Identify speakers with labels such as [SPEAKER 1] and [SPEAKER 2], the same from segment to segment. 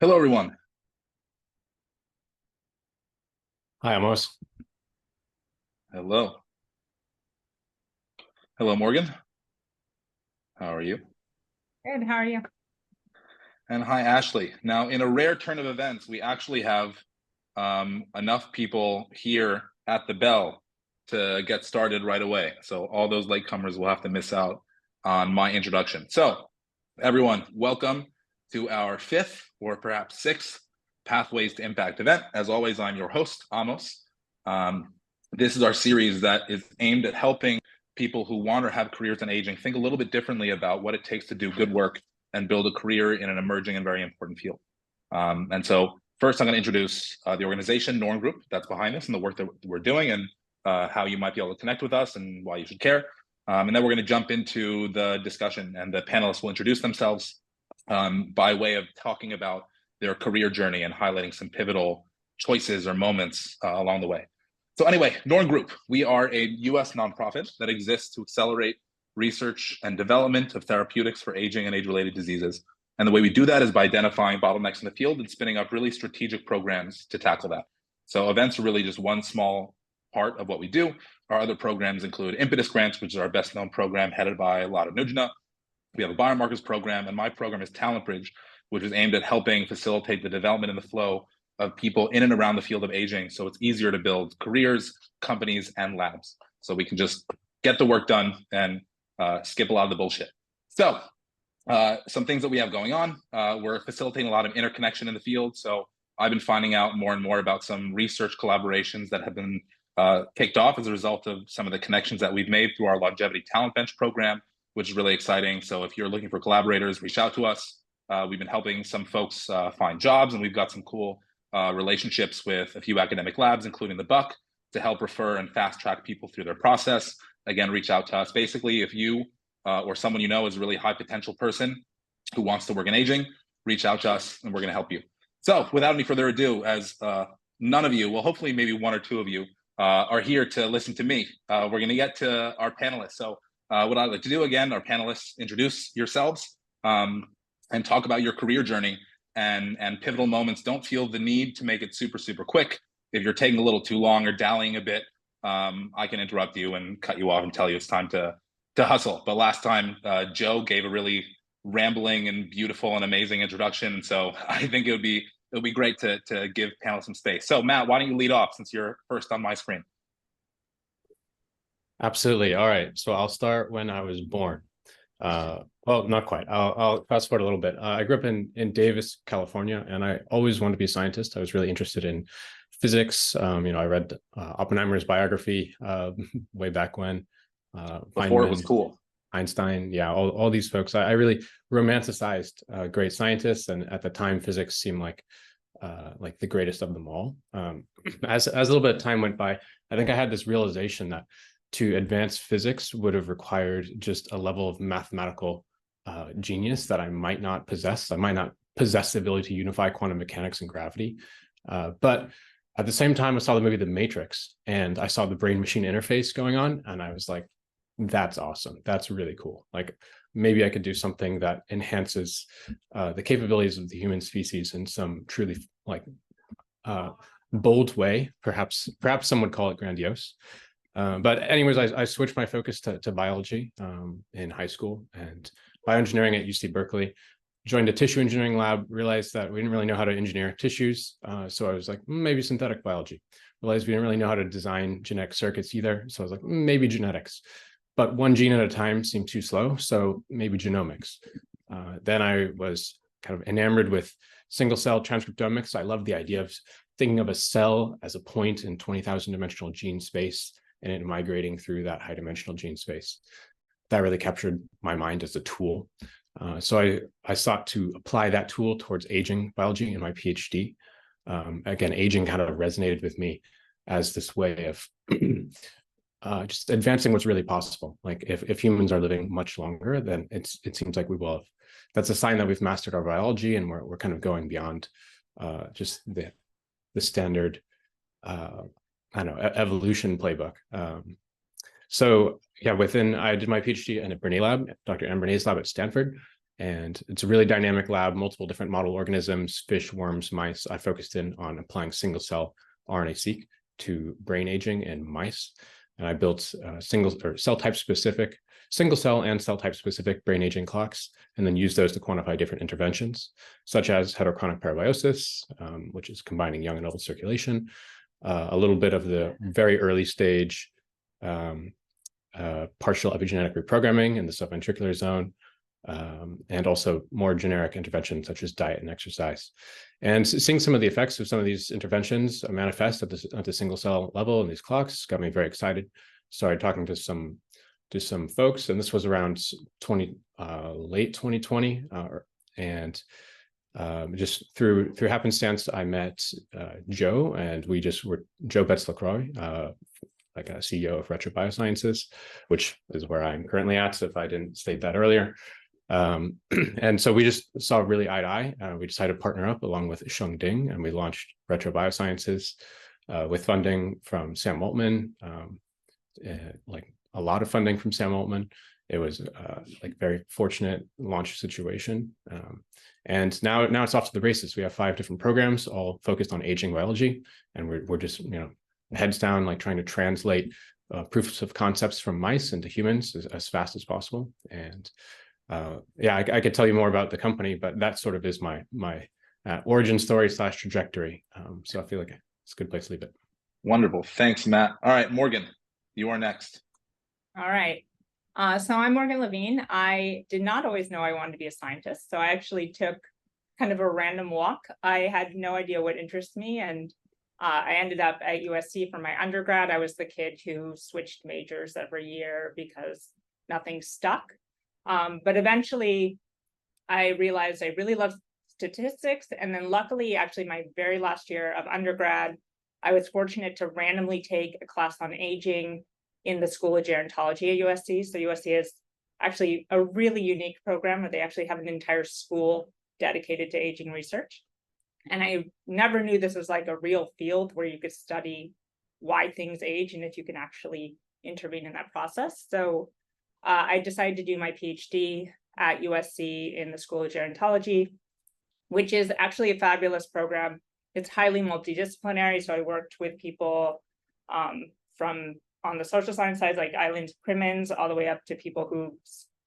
[SPEAKER 1] Hello, everyone.
[SPEAKER 2] Hi, Amos.
[SPEAKER 1] Hello. Hello, Morgan. How are you?
[SPEAKER 3] Good. How are you?
[SPEAKER 1] And hi, Ashley. Now, in a rare turn of events, we actually have enough people here at the bell to get started right away. So all those latecomers will have to miss out on my introduction. So, everyone, welcome to our fifth or perhaps sixth Pathways to Impact event. As always, I'm your host, Amos. This is our series that is aimed at helping people who want or have careers in aging think a little bit differently about what it takes to do good work and build a career in an emerging and very important field. And so first, I'm going to introduce the organization, Norm Group, that's behind us and the work that we're doing and how you might be able to connect with us and why you should care. And then we're going to jump into the discussion, and the panelists will introduce themselves by way of talking about their career journey and highlighting some pivotal choices or moments along the way. So anyway, Norm Group, we are a US nonprofit that exists to accelerate research and development of therapeutics for aging and age-related diseases. And the way we do that is by identifying bottlenecks in the field and spinning up really strategic programs to tackle that. So events are really just one small part of what we do. Our other programs include Impetus Grants, which is our best known program headed by Lada Nujna. We have a biomarkers program, and my program is Talent Bridge, which is aimed at helping facilitate the development and the flow of people in and around the field of aging, so it's easier to build careers, companies, and labs. So we can just get the work done and skip a lot of the bullshit. So some things that we have going on. We're facilitating a lot of interconnection in the field. So I've been finding out more and more about some research collaborations that have been kicked off as a result of some of the connections that we've made through our Longevity Talent Bench program, which is really exciting. So if you're looking for collaborators, reach out to us. We've been helping some folks find jobs, and we've got some cool relationships with a few academic labs, including the Buck, to help refer and fast track people through their process. Again, reach out to us. Basically, if you or someone you know is a really high potential person who wants to work in aging, reach out to us and we're going to help you. So without any further ado, as none of you, well, hopefully maybe one or two of you are here to listen to me, we're going to get to our panelists. So what I'd like to do again, our panelists, introduce yourselves and talk about your career journey and pivotal moments. Don't feel the need to make it super quick. If you're taking a little too long or dallying a bit, I can interrupt you and cut you off and tell you it's time to hustle. But last time, Joe gave a really rambling and beautiful and amazing introduction, and so I think it'll be great to give panelists some space. So Matt, why don't you lead off since you're first on my screen?
[SPEAKER 2] Absolutely. All right. So I'll start when I was born. Well, not quite. I'll fast forward a little bit. I grew up in Davis, California, and I always wanted to be a scientist. I was really interested in physics. I read Oppenheimer's biography way back when.
[SPEAKER 1] Before it was
[SPEAKER 2] Feynman,
[SPEAKER 1] cool.
[SPEAKER 2] Einstein, yeah, all these folks. I really romanticized great scientists, and at the time, physics seemed like the greatest of them all. As a little bit of time went by, I think I had this realization that to advance physics would have required just a level of mathematical genius that I might not possess. I might not possess the ability to unify quantum mechanics and gravity. But at the same time, I saw the movie The Matrix, and I saw the brain-machine interface going on, and I was like, that's awesome. That's really cool. Like maybe I could do something that enhances the capabilities of the human species in some truly bold way. Perhaps some would call it grandiose. But anyways, I switched my focus to biology in high school and bioengineering at UC Berkeley. Joined a tissue engineering lab, realized that we didn't really know how to engineer tissues. So I was like, maybe synthetic biology. Realized we didn't really know how to design genetic circuits either. So I was like, maybe genetics. But one gene at a time seemed too slow. So maybe genomics. Then I was kind of enamored with single cell transcriptomics. I love the idea of thinking of a cell as a point in 20,000 dimensional gene space and it migrating through that high dimensional gene space. That really captured my mind as a tool. So I sought to apply that tool towards aging biology in my PhD. Again, aging kind of resonated with me as this way of just advancing what's really possible. Like if humans are living much longer, then it seems like we will have. That's a sign that we've mastered our biology and we're kind of going beyond just the standard evolution playbook. So yeah, I did my PhD in a Bernet lab, Dr. M. Bernet's lab at Stanford. And it's a really dynamic lab, multiple different model organisms, fish, worms, mice. I focused in on applying single cell RNA-seq to brain aging in mice. And I built single cell and cell type specific brain aging clocks, and then used those to quantify different interventions, such as heterochronic parabiosis, which is combining young and old circulation, a little bit of the very early stage partial epigenetic reprogramming in the subventricular zone, and also more generic interventions such as diet and exercise. And seeing some of the effects of some of these interventions manifest at the single cell level in these clocks got me very excited. Started talking to some folks, and this was around late 2020, and just through happenstance, I met Joe, and we just were Joe Betts-LaCroix, like a CEO of Retro Biosciences, which is where I'm currently at, if I didn't state that earlier. And so we just saw really eye to eye. We decided to partner up along with Sheng Ding, and we launched Retro Biosciences with funding from Sam Altman, like a lot of funding from Sam Altman. It was like very fortunate launch situation. And now it's off to the races. We have 5 different programs, all focused on aging biology, and we're just heads down, like trying to translate proofs of concepts from mice into humans as fast as possible. And yeah, I could tell you more about the company, but that sort of is my origin story / trajectory. So I feel like it's a good place to leave it.
[SPEAKER 1] Wonderful. Thanks, Matt. All right, Morgan, you are next.
[SPEAKER 3] All right. So I'm Morgan Levine. I did not always know I wanted to be a scientist. So I actually took kind of a random walk. I had no idea what interests me. And I ended up at USC for my undergrad. I was the kid who switched majors every year because nothing stuck. But eventually I realized I really loved statistics. And then luckily, actually my very last year of undergrad, I was fortunate to randomly take a class on aging in the School of Gerontology at USC. So USC is actually a really unique program where they actually have an entire school dedicated to aging research. And I never knew this was like a real field where you could study why things age and if you can actually intervene in that process. So I decided to do my PhD at USC in the School of Gerontology, which is actually a fabulous program. It's highly multidisciplinary. So I worked with people from on the social science side, like Eileen Crimmins, all the way up to people who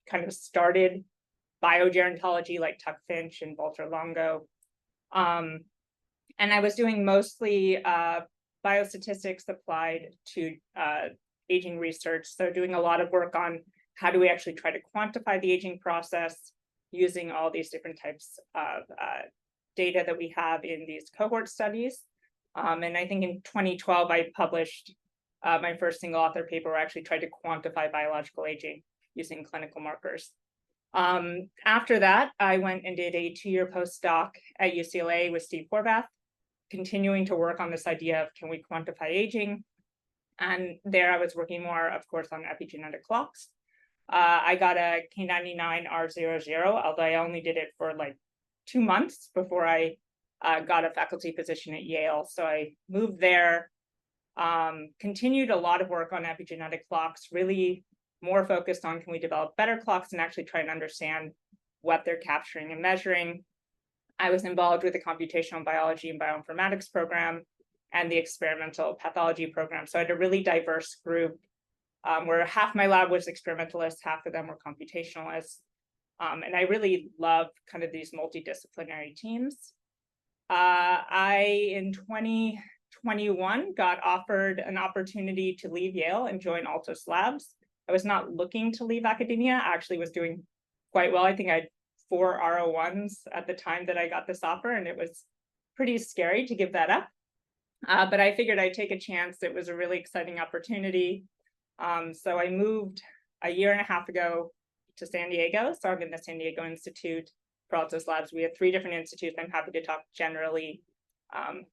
[SPEAKER 3] kind of started biogerontology, like Tuck Finch and Walter Longo. And I was doing mostly biostatistics applied to aging research. So doing a lot of work on how do we actually try to quantify the aging process using all these different types of data that we have in these cohort studies. And I think in 2012, I published my first single author paper where I actually tried to quantify biological aging using clinical markers. After that, I went and did a 2-year postdoc at UCLA with Steve Horvath, continuing to work on this idea of can we quantify aging? And there I was working more, of course, on epigenetic clocks. I got a K99R00, although I only did it for like 2 months before I got a faculty position at Yale. So I moved there, continued a lot of work on epigenetic clocks, really more focused on can we develop better clocks and actually try and understand what they're capturing and measuring. I was involved with the computational biology and bioinformatics program and the experimental pathology program. So I had a really diverse group where half my lab was experimentalists, half of them were computationalists. And I really love kind of these multidisciplinary teams. I, in 2021, got offered an opportunity to leave Yale and join Altos Labs. I was not looking to leave academia. I actually was doing quite well. I think I had 4 R01s at the time that I got this offer, and it was pretty scary to give that up. But I figured I'd take a chance. It was a really exciting opportunity. So I moved a 1.5 years ago to San Diego. So I'm in the San Diego Institute for Altos Labs. We have 3 different institutes. I'm happy to talk generally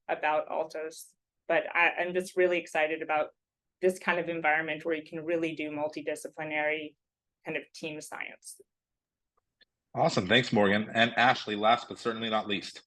[SPEAKER 3] about Altos, but I'm just really excited about this kind of environment where you can really do multidisciplinary kind of team science.
[SPEAKER 1] Awesome. Thanks, Morgan. And Ashley, last but certainly not least.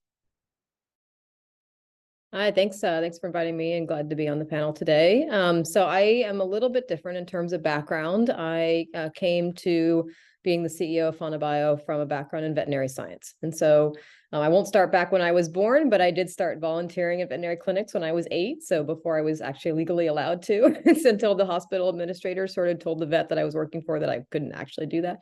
[SPEAKER 4] Hi, thanks for inviting me, and glad to be on the panel today. So I am a little bit different in terms of background. I came to being the CEO of Fauna Bio from a background in veterinary science. And so I won't start back when I was born, but I did start volunteering at veterinary clinics when I was 8. So before I was actually legally allowed to, it's until the hospital administrator sort of told the vet that I was working for that I couldn't actually do that.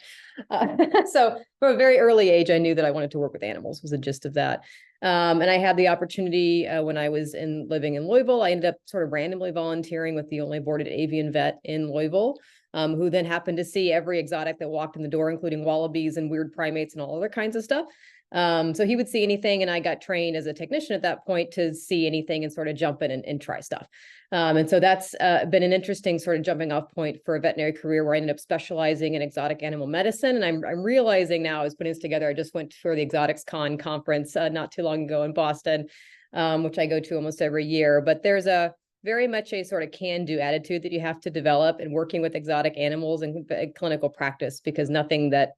[SPEAKER 4] So from a very early age, I knew that I wanted to work with animals, was the gist of that. And I had the opportunity when I was living in Louisville. I ended up sort of randomly volunteering with the only boarded avian vet in Louisville, who then happened to see every exotic that walked in the door, including wallabies and weird primates and all other kinds of stuff. So he would see anything, and I got trained as a technician at that point to see anything and sort of jump in and try stuff. And so that's been an interesting sort of jumping off point for a veterinary career where I ended up specializing in exotic animal medicine. And I'm realizing now, I was putting this together, I just went for the Exotics Con conference not too long ago in Boston, which I go to almost every year. But there's a very much a sort of can-do attitude that you have to develop in working with exotic animals and clinical practice, because nothing that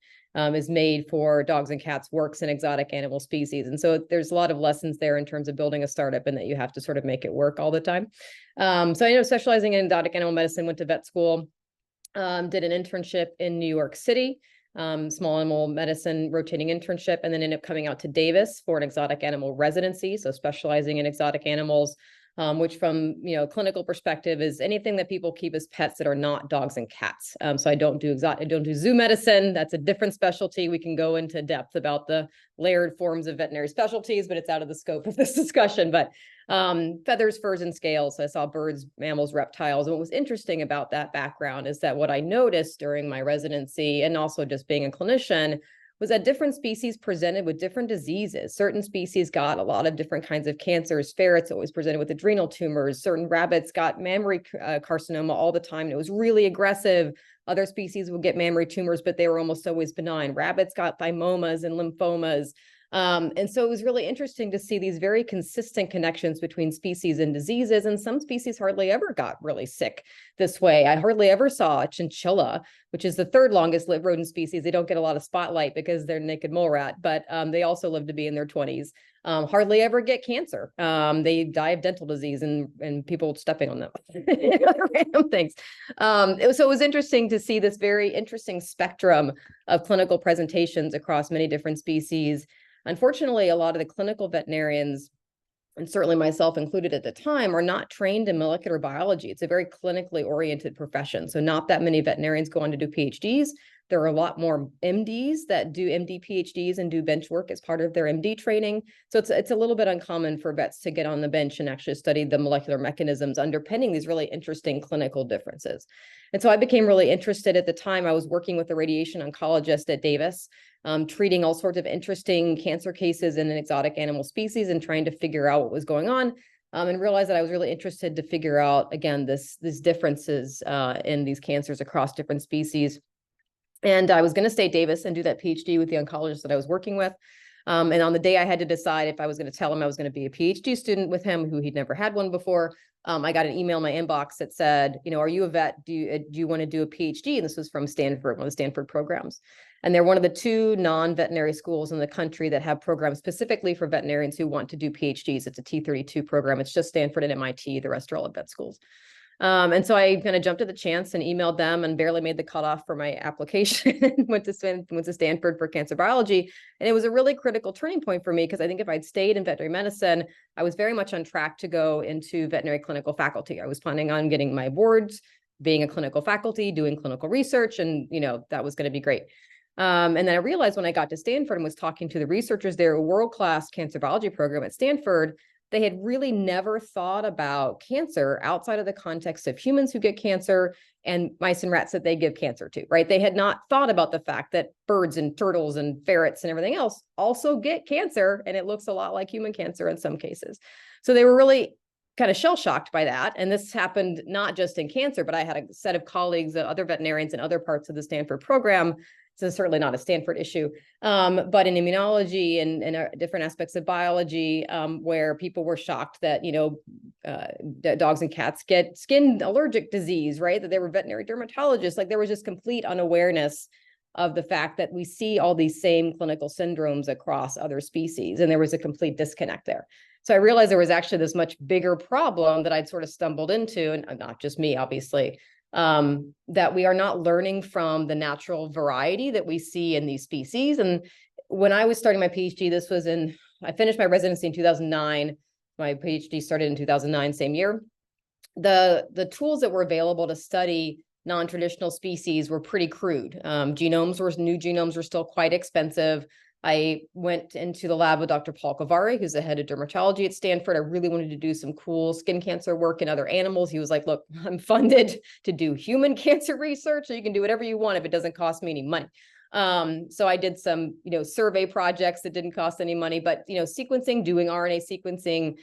[SPEAKER 4] is made for dogs and cats works in exotic animal species. And so there's a lot of lessons there in terms of building a startup, and that you have to sort of make it work all the time. So I ended up specializing in exotic animal medicine, went to vet school, did an internship in New York City, small animal medicine rotating internship, and then ended up coming out to Davis for an exotic animal residency. So specializing in exotic animals, which from, clinical perspective is anything that people keep as pets that are not dogs and cats. So I don't do zoo medicine. That's a different specialty. We can go into depth about the layered forms of veterinary specialties, but it's out of the scope of this discussion. But feathers, furs, and scales. So I saw birds, mammals, reptiles. And what was interesting about that background is that what I noticed during my residency, and also just being a clinician, was that different species presented with different diseases. Certain species got a lot of different kinds of cancers. Ferrets always presented with adrenal tumors. Certain rabbits got mammary carcinoma all the time, and it was really aggressive. Other species would get mammary tumors, but they were almost always benign. Rabbits got thymomas and lymphomas. And so it was really interesting to see these very consistent connections between species and diseases. And some species hardly ever got really sick this way. I hardly ever saw a chinchilla, which is the third longest lived rodent species. They don't get a lot of spotlight because they're naked mole rat, but they also live to be in their 20s. Hardly ever get cancer. They die of dental disease and people stepping on them, random things. So it was interesting to see this very interesting spectrum of clinical presentations across many different species. Unfortunately, a lot of the clinical veterinarians, and certainly myself included at the time, are not trained in molecular biology. It's a very clinically oriented profession. So not that many veterinarians go on to do PhDs. There are a lot more MDs that do MD PhDs and do bench work as part of their MD training. So it's a little bit uncommon for vets to get on the bench and actually study the molecular mechanisms underpinning these really interesting clinical differences. And so I became really interested at the time. I was working with a radiation oncologist at Davis, treating all sorts of interesting cancer cases in an exotic animal species and trying to figure out what was going on. And realized that I was really interested to figure out, again, these differences in these cancers across different species. And I was going to stay at Davis and do that PhD with the oncologist that I was working with. And on the day I had to decide if I was going to tell him I was going to be a PhD student with him, who he'd never had one before, I got an email in my inbox that said, are you a vet? Do you want to do a PhD? And this was from Stanford, one of the Stanford programs. And they're one of the 2 non-veterinary schools in the country that have programs specifically for veterinarians who want to do PhDs. It's a T32 program. It's just Stanford and MIT. The rest are all at vet schools. And so I kind of jumped at the chance and emailed them and barely made the cutoff for my application. went to Stanford for cancer biology. And it was a really critical turning point for me, because I think if I'd stayed in veterinary medicine, I was very much on track to go into veterinary clinical faculty. I was planning on getting my boards, being a clinical faculty, doing clinical research, and that was going to be great. And then I realized when I got to Stanford and was talking to the researchers there, a world-class cancer biology program at Stanford, they had really never thought about cancer outside of the context of humans who get cancer and mice and rats that they give cancer to, right? They had not thought about the fact that birds and turtles and ferrets and everything else also get cancer, and it looks a lot like human cancer in some cases. So they were really kind of shell-shocked by that. And this happened not just in cancer, but I had a set of colleagues, other veterinarians in other parts of the Stanford program. So it's certainly not a Stanford issue, but in immunology and different aspects of biology, where people were shocked that, dogs and cats get skin allergic disease, right? That they were veterinary dermatologists. Like, there was just complete unawareness of the fact that we see all these same clinical syndromes across other species. And there was a complete disconnect there. So I realized there was actually this much bigger problem that I'd sort of stumbled into, and not just me, obviously, that we are not learning from the natural variety that we see in these species. And when I was starting my PhD, I finished my residency in 2009. My PhD started in 2009, same year. The tools that were available to study non-traditional species were pretty crude. New genomes were still quite expensive. I went into the lab with Dr. Paul Kovari, who's the head of dermatology at Stanford. I really wanted to do some cool skin cancer work in other animals. He was like, look, I'm funded to do human cancer research, so you can do whatever you want if it doesn't cost me any money. So I did some, survey projects that didn't cost any money, but, sequencing, doing RNA sequencing,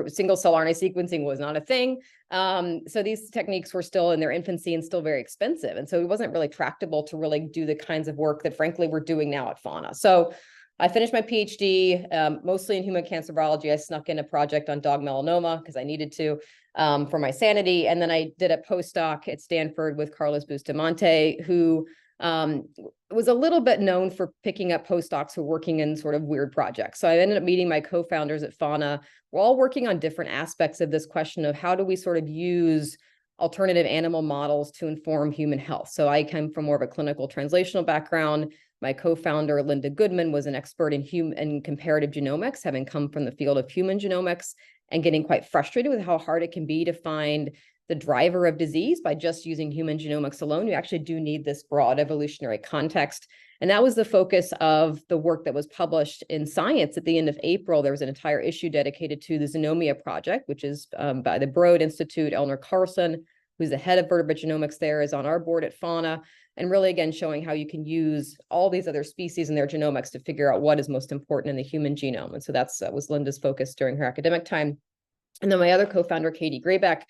[SPEAKER 4] single cell RNA sequencing was not a thing. So these techniques were still in their infancy and still very expensive. And so it wasn't really tractable to really do the kinds of work that frankly we're doing now at Fauna. So I finished my PhD, mostly in human cancer biology. I snuck in a project on dog melanoma because I needed to for my sanity. And then I did a postdoc at Stanford with Carlos Bustamante, who was a little bit known for picking up postdocs who were working in sort of weird projects. So I ended up meeting my co-founders at Fauna. We're all working on different aspects of this question of how do we sort of use alternative animal models to inform human health. So I come from more of a clinical translational background. My co-founder, Linda Goodman, was an expert in comparative genomics, having come from the field of human genomics and getting quite frustrated with how hard it can be to find the driver of disease by just using human genomics alone. You actually do need this broad evolutionary context. And that was the focus of the work that was published in Science at the end of April. There was an entire issue dedicated to the Xenomia Project, which is by the Broad Institute. Eleanor Carlson, who's the head of vertebrate genomics there, is on our board at Fauna. And really, again, showing how you can use all these other species and their genomics to figure out what is most important in the human genome. And so that was Linda's focus during her academic time. And then my other co-founder, Katie Grayback,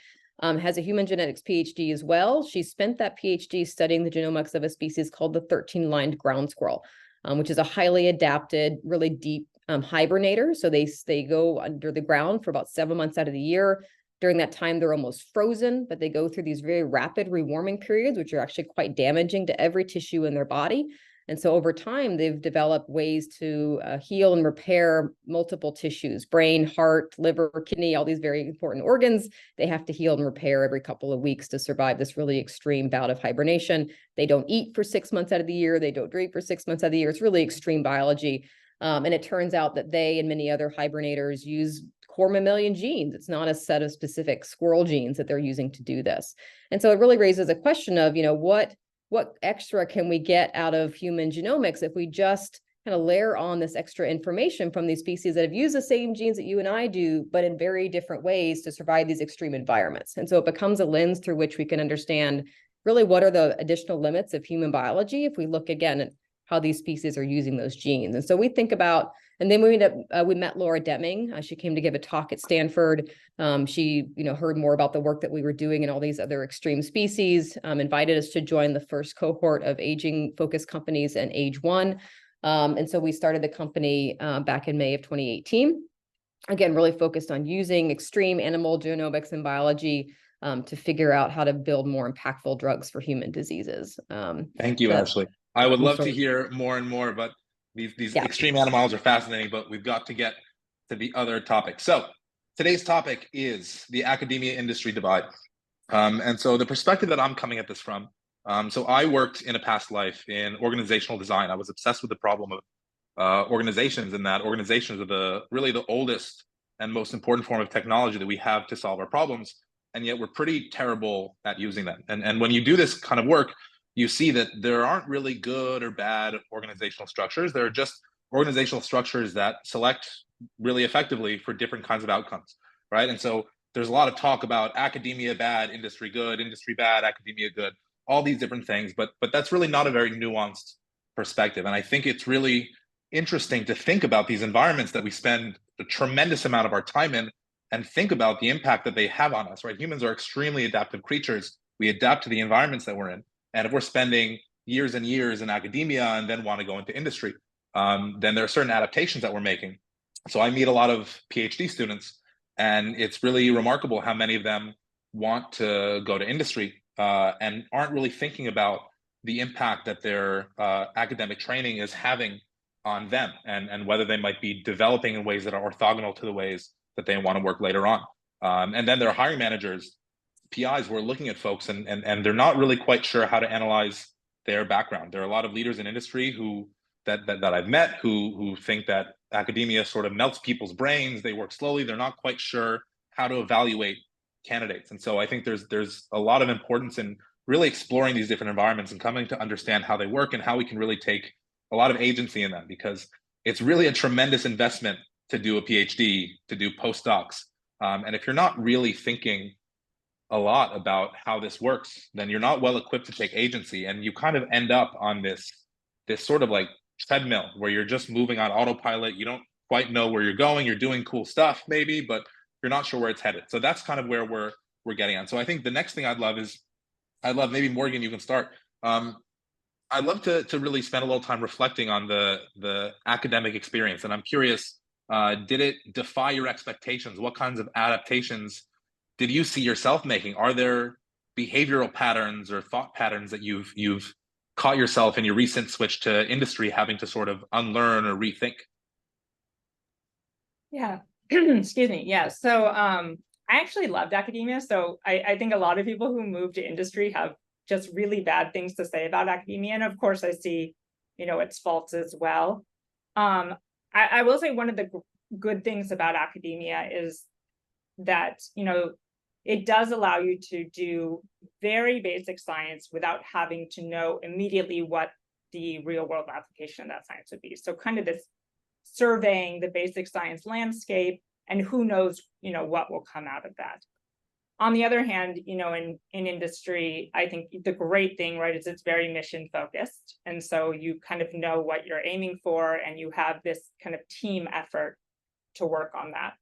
[SPEAKER 4] has a human genetics PhD as well. She spent that PhD studying the genomics of a species called the 13-lined ground squirrel, which is a highly adapted, really deep hibernator. So they go under the ground for about 7 months out of the year. During that time, they're almost frozen, but they go through these very rapid rewarming periods, which are actually quite damaging to every tissue in their body. And so over time, they've developed ways to heal and repair multiple tissues, brain, heart, liver, kidney, all these very important organs. They have to heal and repair every couple of weeks to survive this really extreme bout of hibernation. They don't eat for 6 months out of the year. They don't drink for 6 months out of the year. It's really extreme biology. And it turns out that they and many other hibernators use core mammalian genes. It's not a set of specific squirrel genes that they're using to do this. And so it really raises a question of, what extra can we get out of human genomics if we just kind of layer on this extra information from these species that have used the same genes that you and I do, but in very different ways to survive these extreme environments. And so it becomes a lens through which we can understand really what are the additional limits of human biology if we look again at how these species are using those genes. And so we think about, and then we met Laura Deming. She came to give a talk at Stanford. She, heard more about the work that we were doing in all these other extreme species, invited us to join the first cohort of aging-focused companies in Age One. And so we started the company back in May of 2018. Again, really focused on using extreme animal genomics and biology to figure out how to build more impactful drugs for human diseases.
[SPEAKER 1] Thank you, Ashley. I would love to hear more and more, but these extreme animals are fascinating, but we've got to get to the other topic. So today's topic is the academia industry divide. And so the perspective that I'm coming at this from, so I worked in a past life in organizational design. I was obsessed with the problem of organizations, and that organizations are really the oldest and most important form of technology that we have to solve our problems. And yet we're pretty terrible at using them. And when you do this kind of work, you see that there aren't really good or bad organizational structures. There are just organizational structures that select really effectively for different kinds of outcomes, right? And so there's a lot of talk about academia bad, industry good, industry bad, academia good, all these different things, but that's really not a very nuanced perspective. And I think it's really interesting to think about these environments that we spend a tremendous amount of our time in and think about the impact that they have on us, right? Humans are extremely adaptive creatures. We adapt to the environments that we're in. And if we're spending years and years in academia and then want to go into industry, then there are certain adaptations that we're making. So I meet a lot of PhD students, and it's really remarkable how many of them want to go to industry and aren't really thinking about the impact that their academic training is having on them, and whether they might be developing in ways that are orthogonal to the ways that they want to work later on. And then there are hiring managers PIs who are looking at folks and they're not really quite sure how to analyze their background. There are a lot of leaders in industry who that I've met who think that academia sort of melts people's brains. They work slowly. They're not quite sure how to evaluate candidates. And so I think there's a lot of importance in really exploring these different environments and coming to understand how they work and how we can really take a lot of agency in them, because it's really a tremendous investment to do a PhD, to do postdocs. And if you're not really thinking a lot about how this works, then you're not well equipped to take agency, and you kind of end up on this sort of like treadmill where you're just moving on autopilot. You don't quite know where you're going. You're doing cool stuff maybe, but you're not sure where it's headed. So that's kind of where we're getting at. So I think the next thing I'd love maybe Morgan, you can start. I'd love to really spend a little time reflecting on the academic experience, and I'm curious, did it defy your expectations? What kinds of adaptations did you see yourself making? Are there behavioral patterns or thought patterns that you've caught yourself in your recent switch to industry having to sort of unlearn or rethink?
[SPEAKER 3] Yeah, excuse me. Yeah, so I actually loved academia. So I think a lot of people who move to industry have just really bad things to say about academia. And of course, I see, its faults as well. I will say one of the good things about academia is that, it does allow you to do very basic science without having to know immediately what the real world application of that science would be. So kind of this surveying the basic science landscape, and who knows, what will come out of that. On the other hand, in industry, I think the great thing, right, is it's very mission focused. And so you kind of know what you're aiming for, and you have this kind of team effort to work on that.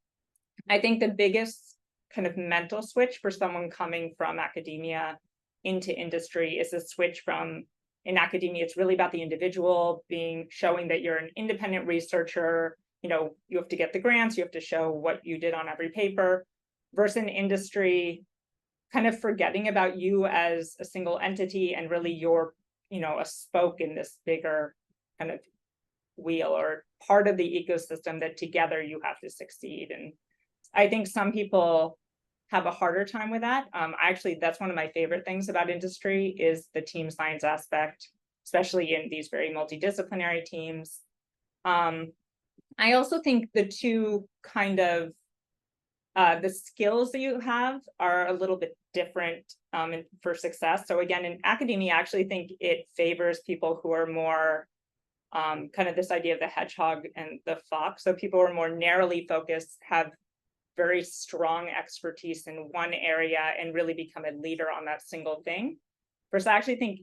[SPEAKER 3] I think the biggest kind of mental switch for someone coming from academia into industry is a switch from, in academia, it's really about the individual showing that you're an independent researcher. You have to get the grants, you have to show what you did on every paper, versus in industry, kind of forgetting about you as a single entity and really you're, a spoke in this bigger kind of wheel or part of the ecosystem that together you have to succeed. And I think some people have a harder time with that. Actually, that's one of my favorite things about industry is the team science aspect, especially in these very multidisciplinary teams. I also think the two kind of the skills that you have are a little bit different for success. So again, in academia, I actually think it favors people who are more kind of this idea of the hedgehog and the fox. So people who are more narrowly focused, have very strong expertise in one area and really become a leader on that single thing. First, I actually think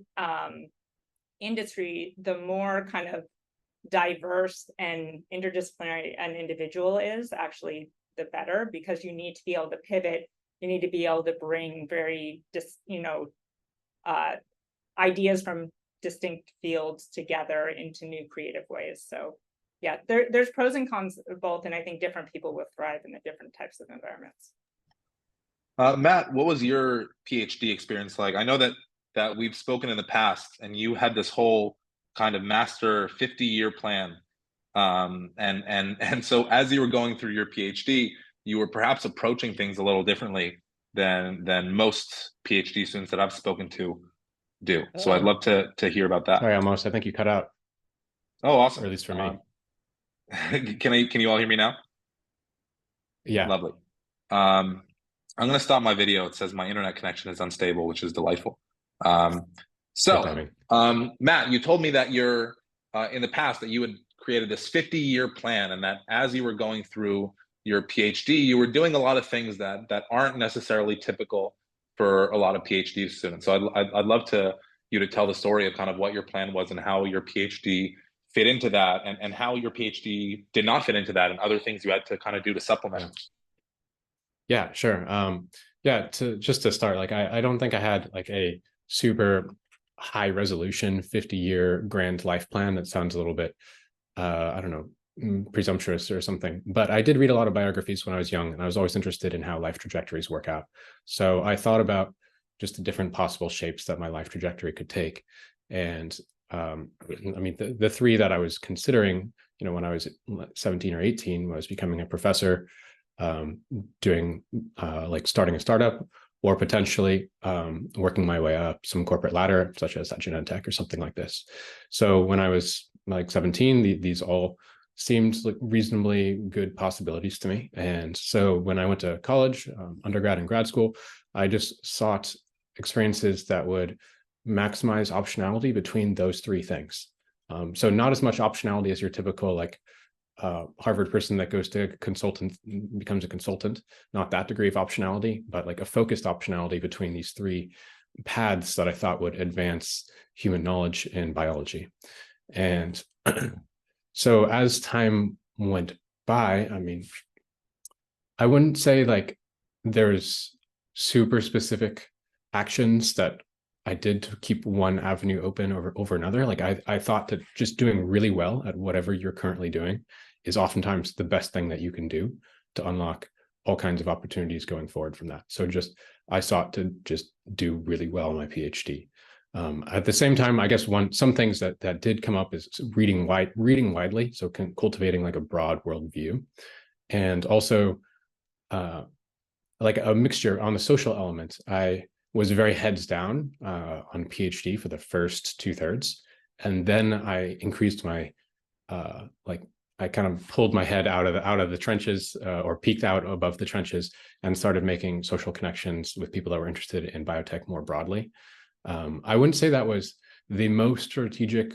[SPEAKER 3] industry, the more kind of diverse and interdisciplinary an individual is, actually the better, because you need to be able to pivot. You need to be able to bring very ideas from distinct fields together into new creative ways. So yeah, there's pros and cons of both, and I think different people will thrive in the different types of environments.
[SPEAKER 1] Matt, what was your PhD experience like? I know that we've spoken in the past, and you had this whole kind of master 50-year plan. And so as you were going through your PhD, you were perhaps approaching things a little differently than most PhD students that I've spoken to do. So I'd love to hear about that.
[SPEAKER 2] Sorry, Amos, I think you cut out.
[SPEAKER 1] Oh, awesome.
[SPEAKER 2] Or at least for me.
[SPEAKER 1] Can you all hear me now?
[SPEAKER 2] Yeah.
[SPEAKER 1] Lovely. I'm going to stop my video. It says my internet connection is unstable, which is delightful. So Matt, you told me that you're in the past that you had created this 50-year plan, and that as you were going through your PhD, you were doing a lot of things that aren't necessarily typical for a lot of PhD students. So I'd love you to tell the story of kind of what your plan was and how your PhD fit into that, and how your PhD did not fit into that, and other things you had to kind of do to supplement.
[SPEAKER 2] Yeah, sure. Just to start, like I don't think I had like a super high resolution 50-year grand life plan. That sounds a little bit I don't know, presumptuous or something, but I did read a lot of biographies when I was young, and I was always interested in how life trajectories work out. So I thought about just the different possible shapes that my life trajectory could take. And I mean, the three that I was considering, when I was 17 or 18, was becoming a professor, doing like starting a startup, or potentially working my way up some corporate ladder, such as at Genentech or something like this. So when I was like 17, these all seemed like reasonably good possibilities to me. And so when I went to college, undergrad and grad school, I just sought experiences that would maximize optionality between those three things. So not as much optionality as your typical like Harvard person that goes to a consultant, becomes a consultant, not that degree of optionality, but like a focused optionality between these three paths that I thought would advance human knowledge in biology. And so as time went by, I mean, I wouldn't say like there's super specific actions that I did to keep one avenue open over another. Like I thought that just doing really well at whatever you're currently doing is oftentimes the best thing that you can do to unlock all kinds of opportunities going forward from that. So I sought to just do really well in my PhD. At the same time, I guess some things that did come up is reading widely, so cultivating like a broad worldview, and also like a mixture on the social element. I was very heads down on PhD for the first 2/3, and then I increased my I kind of pulled my head out of the trenches or peeked out above the trenches and started making social connections with people that were interested in biotech more broadly. I wouldn't say that was the most strategic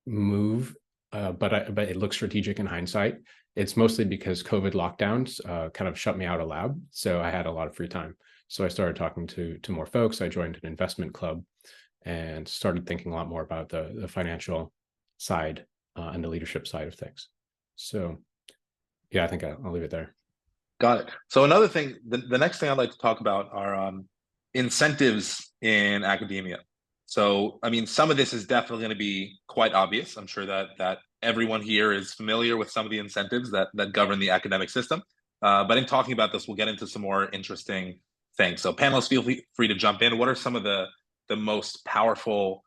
[SPEAKER 2] move, but it looks strategic in hindsight. It's mostly because COVID lockdowns kind of shut me out of lab, so I had a lot of free time. So I started talking to more folks. I joined an investment club and started thinking a lot more about the financial side and the leadership side of things. So yeah, I think I'll leave it there.
[SPEAKER 1] Got it. So another thing, the next thing I'd like to talk about are incentives in academia. So, I mean, some of this is definitely going to be quite obvious. I'm sure that everyone here is familiar with some of the incentives that govern the academic system. But in talking about this, we'll get into some more interesting things. So panelists, feel free to jump in. What are some of the most powerful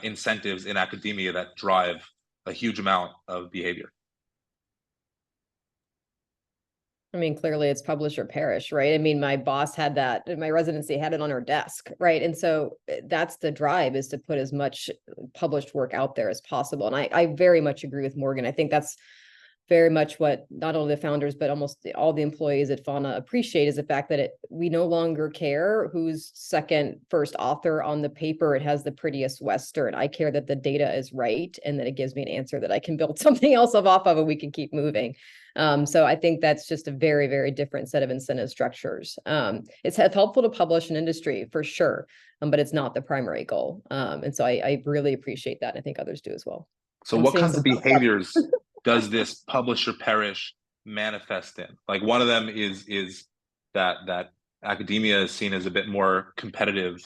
[SPEAKER 1] incentives in academia that drive a huge amount of behavior?
[SPEAKER 4] I mean, clearly it's publish or perish, right? I mean, my boss had that in my residency, had it on her desk, right? And so that's the drive, is to put as much published work out there as possible. And I very much agree with Morgan. I think that's very much what not only the founders, but almost all the employees at Fauna appreciate, is the fact that we no longer care who's first author on the paper. It has the prettiest Western. I care that the data is right and that it gives me an answer that I can build something else off of, and we can keep moving. So I think that's just a very, very different set of incentive structures. It's helpful to publish in industry for sure, but it's not the primary goal. And so I really appreciate that. And I think others do as well.
[SPEAKER 1] So what kinds of behaviors does this publish or perish manifest in? Like one of them is that academia is seen as a bit more competitive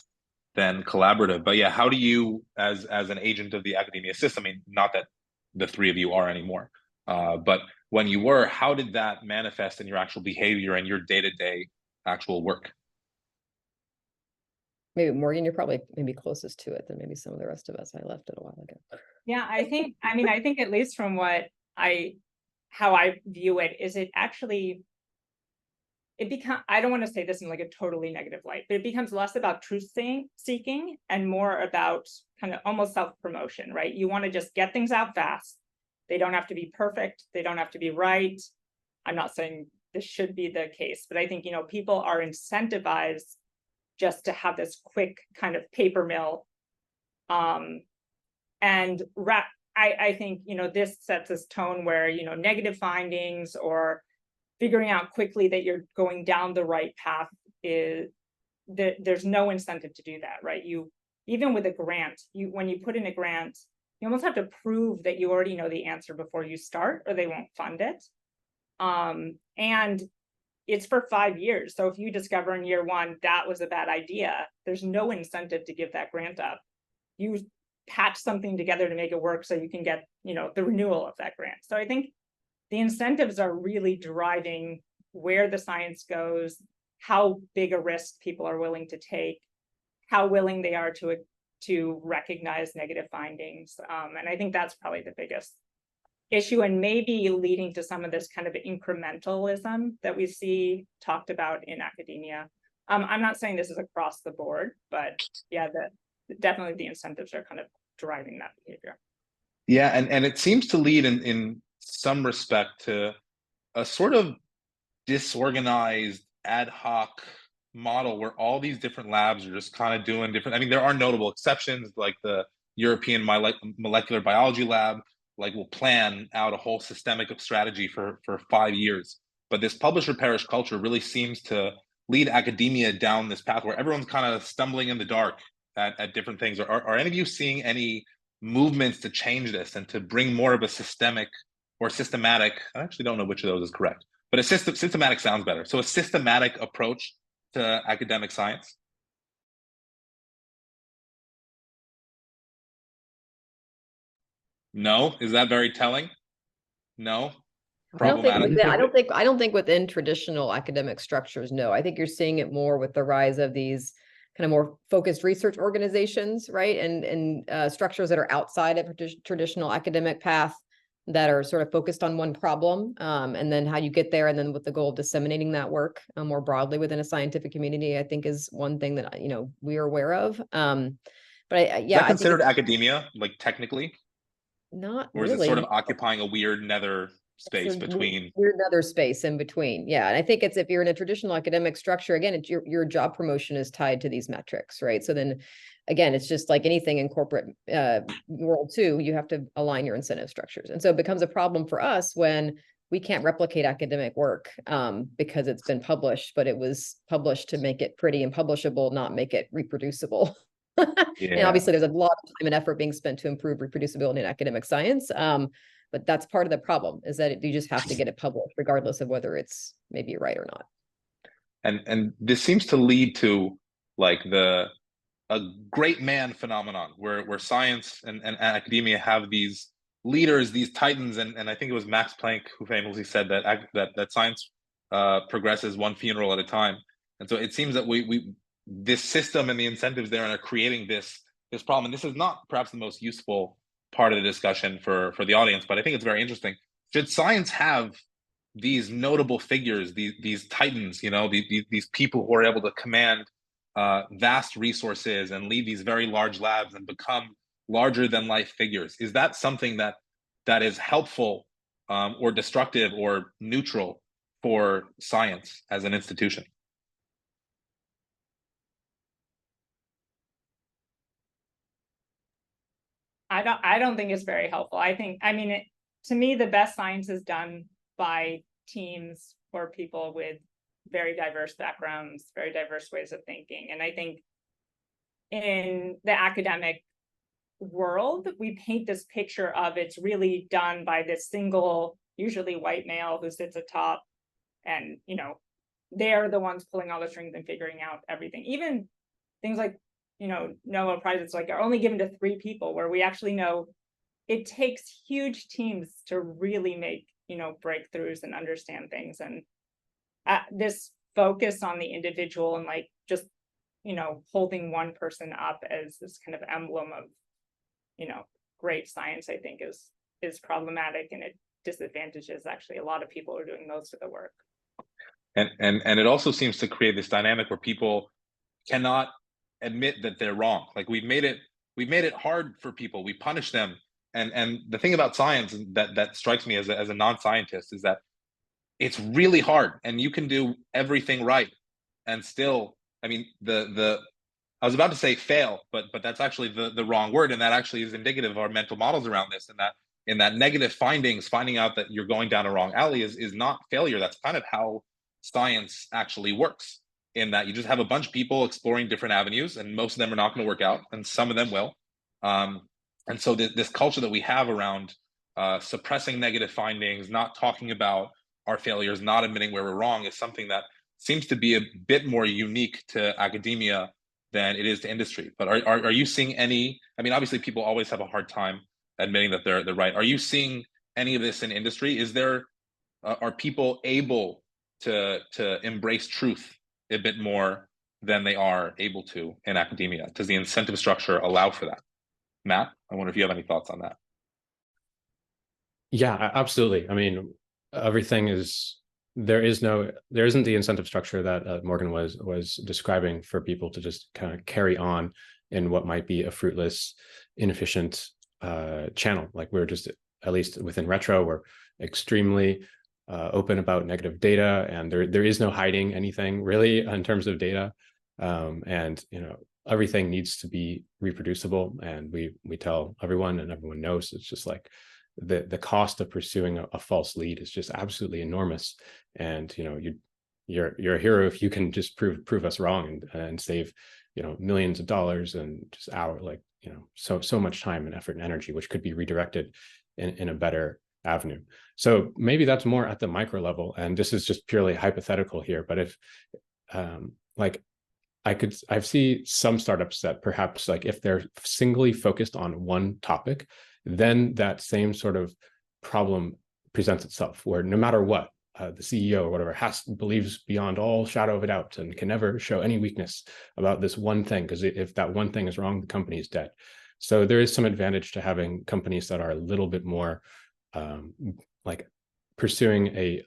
[SPEAKER 1] than collaborative. But yeah, how do you, as an agent of the academia system, I mean, not that the three of you are anymore, but when you were, how did that manifest in your actual behavior and your day-to-day actual work?
[SPEAKER 4] Maybe Morgan, you're probably maybe closest to it than maybe some of the rest of us. I left it a while ago.
[SPEAKER 3] Yeah, I think at least from how I view it, is it actually, I don't want to say this in like a totally negative light, but it becomes less about truth seeking and more about kind of almost self-promotion, right? You want to just get things out fast. They don't have to be perfect. They don't have to be right. I'm not saying this should be the case, but I think, people are incentivized just to have this quick kind of paper mill. I think, this sets this tone where, negative findings or figuring out quickly that you're going down the right path there's no incentive to do that, right? Even with a grant, when you put in a grant, you almost have to prove that you already know the answer before you start, or they won't fund it. And it's for 5 years. So if you discover in year 1 that was a bad idea, there's no incentive to give that grant up. You patch something together to make it work so you can get, the renewal of that grant. So I think the incentives are really driving where the science goes, how big a risk people are willing to take, how willing they are to recognize negative findings. And I think that's probably the biggest issue, and maybe leading to some of this kind of incrementalism that we see talked about in academia. I'm not saying this is across the board, but yeah, definitely the incentives are kind of driving that behavior.
[SPEAKER 1] Yeah, and it seems to lead in some respect to a sort of disorganized ad hoc model where all these different labs are just kind of doing different. I mean, there are notable exceptions like the European molecular biology lab, like will plan out a whole systemic strategy for 5 years. But this publish or perish culture really seems to lead academia down this path where everyone's kind of stumbling in the dark at different things. Are any of you seeing any movements to change this and to bring more of a systemic or systematic? I actually don't know which of those is correct, but a systematic sounds better. So a systematic approach to academic science. No, is that very telling? No, problematic.
[SPEAKER 4] I don't think within traditional academic structures, no. I think you're seeing it more with the rise of these kind of more focused research organizations, right? And structures that are outside of traditional academic path that are sort of focused on one problem, and then how you get there, and then with the goal of disseminating that work more broadly within a scientific community, I think is one thing that we are aware of. But
[SPEAKER 1] is that considered academia, like technically?
[SPEAKER 4] Not
[SPEAKER 1] or is
[SPEAKER 4] really.
[SPEAKER 1] it sort of occupying a weird nether space between?
[SPEAKER 4] Weird nether space in between, yeah. And I think it's if you're in a traditional academic structure, again, it's your job promotion is tied to these metrics, right? So then, again, it's just like anything in corporate world too. You have to align your incentive structures, and so it becomes a problem for us when we can't replicate academic work because it's been published, but it was published to make it pretty and publishable, not make it reproducible.
[SPEAKER 1] Yeah.
[SPEAKER 4] And obviously there's a lot of time and effort being spent to improve reproducibility in academic science. But that's part of the problem, is that you just have to get it published regardless of whether it's maybe right or not.
[SPEAKER 1] And this seems to lead to like a great man phenomenon where science and academia have these leaders, these titans, and I think it was Max Planck who famously said that science progresses one funeral at a time. And so it seems that we this system and the incentives there are creating this problem. And this is not perhaps the most useful part of the discussion for the audience, but I think it's very interesting. Should science have these notable figures, these titans, these people who are able to command vast resources and lead these very large labs and become larger than life figures? Is that something that is helpful or destructive or neutral for science as an institution?
[SPEAKER 3] I don't think it's very helpful. To me, the best science is done by teams or people with very diverse backgrounds, very diverse ways of thinking. And I think in the academic world, we paint this picture of it's really done by this single, usually white male who sits atop, and they're the ones pulling all the strings and figuring out everything. Even things like Nobel Prizes are only given to 3 people, where we actually know it takes huge teams to really make breakthroughs and understand things. And this focus on the individual and just holding one person up as this kind of emblem of great science, I think is problematic, and it disadvantages actually a lot of people who are doing most of the work.
[SPEAKER 1] And it also seems to create this dynamic where people cannot admit that they're wrong. Like we've made it hard for people. We punish them. And the thing about science that strikes me as a non-scientist is that it's really hard, and you can do everything right and still, I mean, I was about to say fail, but that's actually the wrong word, and that actually is indicative of our mental models around this, and that in that negative finding out that you're going down a wrong alley is not failure. That's kind of how science actually works, in that you just have a bunch of people exploring different avenues, and most of them are not going to work out, and some of them will. And so this culture that we have around suppressing negative findings, not talking about our failures, not admitting where we're wrong, is something that seems to be a bit more unique to academia than it is to industry. But are you seeing any? I mean, obviously, people always have a hard time admitting that they're right. Are you seeing any of this in industry? Are people able to embrace truth a bit more than they are able to in academia? Does the incentive structure allow for that? Matt, I wonder if you have any thoughts on that.
[SPEAKER 2] Yeah, absolutely. I mean, everything is there isn't the incentive structure that Morgan was describing for people to just kind of carry on in what might be a fruitless, inefficient channel. Like we're just, at least within Retro, we're extremely open about negative data, and there is no hiding anything really in terms of data. And everything needs to be reproducible, and we tell everyone, and everyone knows. It's just like the cost of pursuing a false lead is just absolutely enormous. And you're a hero if you can just prove us wrong and save millions of dollars and just so much time and effort and energy, which could be redirected in a better avenue. So maybe that's more at the micro level, and this is just purely hypothetical here. But if I see some startups that perhaps, like, if they're singly focused on one topic, then that same sort of problem presents itself, where no matter what, the CEO or whatever believes beyond all shadow of a doubt and can never show any weakness about this one thing, because if that one thing is wrong, the company is dead. So there is some advantage to having companies that are a little bit more like pursuing a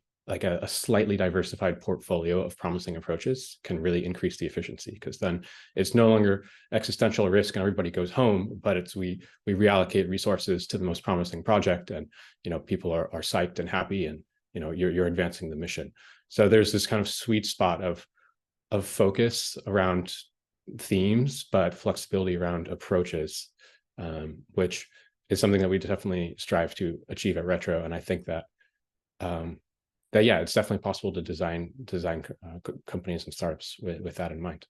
[SPEAKER 2] slightly diversified portfolio of promising approaches can really increase the efficiency, because then it's no longer existential risk and everybody goes home, but it's we reallocate resources to the most promising project, and people are psyched and happy, and you're advancing the mission. So there's this kind of sweet spot of focus around themes, but flexibility around approaches, which is something that we definitely strive to achieve at Retro. And I think that yeah, it's definitely possible to design companies and startups with that in mind.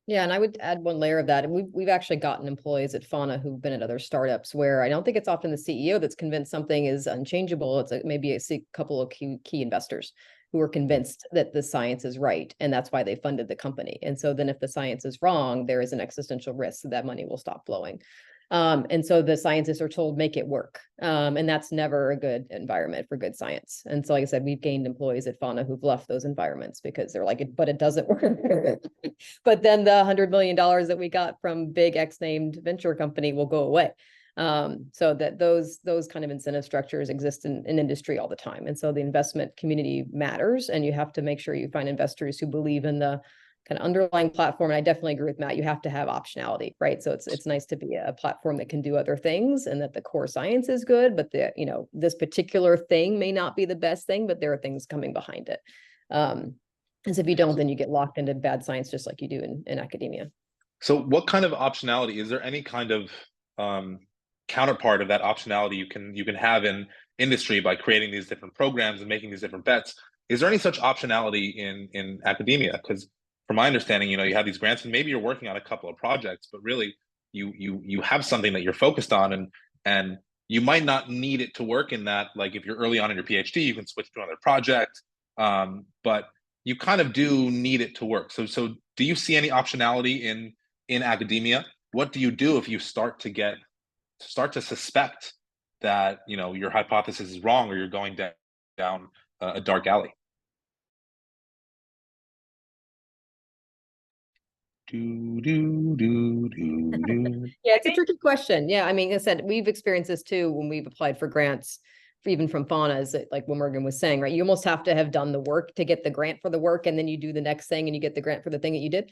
[SPEAKER 4] Yeah, and I would add one layer of that. And we've actually gotten employees at Fauna who've been at other startups, where I don't think it's often the CEO that's convinced something is unchangeable. It's maybe a couple of key investors who are convinced that the science is right, and that's why they funded the company. And so then if the science is wrong, there is an existential risk that money will stop flowing. And so the scientists are told, make it work. And that's never a good environment for good science. And so, like I said, we've gained employees at Fauna who've left those environments because they're like, but it doesn't work. But then the $100 million that we got from big X named venture company will go away. So that those kind of incentive structures exist in industry all the time. And so the investment community matters, and you have to make sure you find investors who believe in the kind of underlying platform. And I definitely agree with Matt, you have to have optionality, right? So it's nice to be a platform that can do other things, and that the core science is good, but this particular thing may not be the best thing, but there are things coming behind it. And so if you don't, then you get locked into bad science, just like you do in academia.
[SPEAKER 1] So what kind of optionality, is there any kind of counterpart of that optionality you can have in industry by creating these different programs and making these different bets? Is there any such optionality in academia? Because from my understanding, you have these grants, and maybe you're working on a couple of projects, but really you have something that you're focused on, and you might not need it to work in that. Like if you're early on in your PhD, you can switch to another project, but you kind of do need it to work. So do you see any optionality in academia? What do you do if you start to suspect that your hypothesis is wrong, or you're going down a dark alley?
[SPEAKER 4] Yeah, it's a tricky question. Yeah, I mean, I said we've experienced this too when we've applied for grants, even from Fauna, is that, like what Morgan was saying, right? You almost have to have done the work to get the grant for the work, and then you do the next thing and you get the grant for the thing that you did.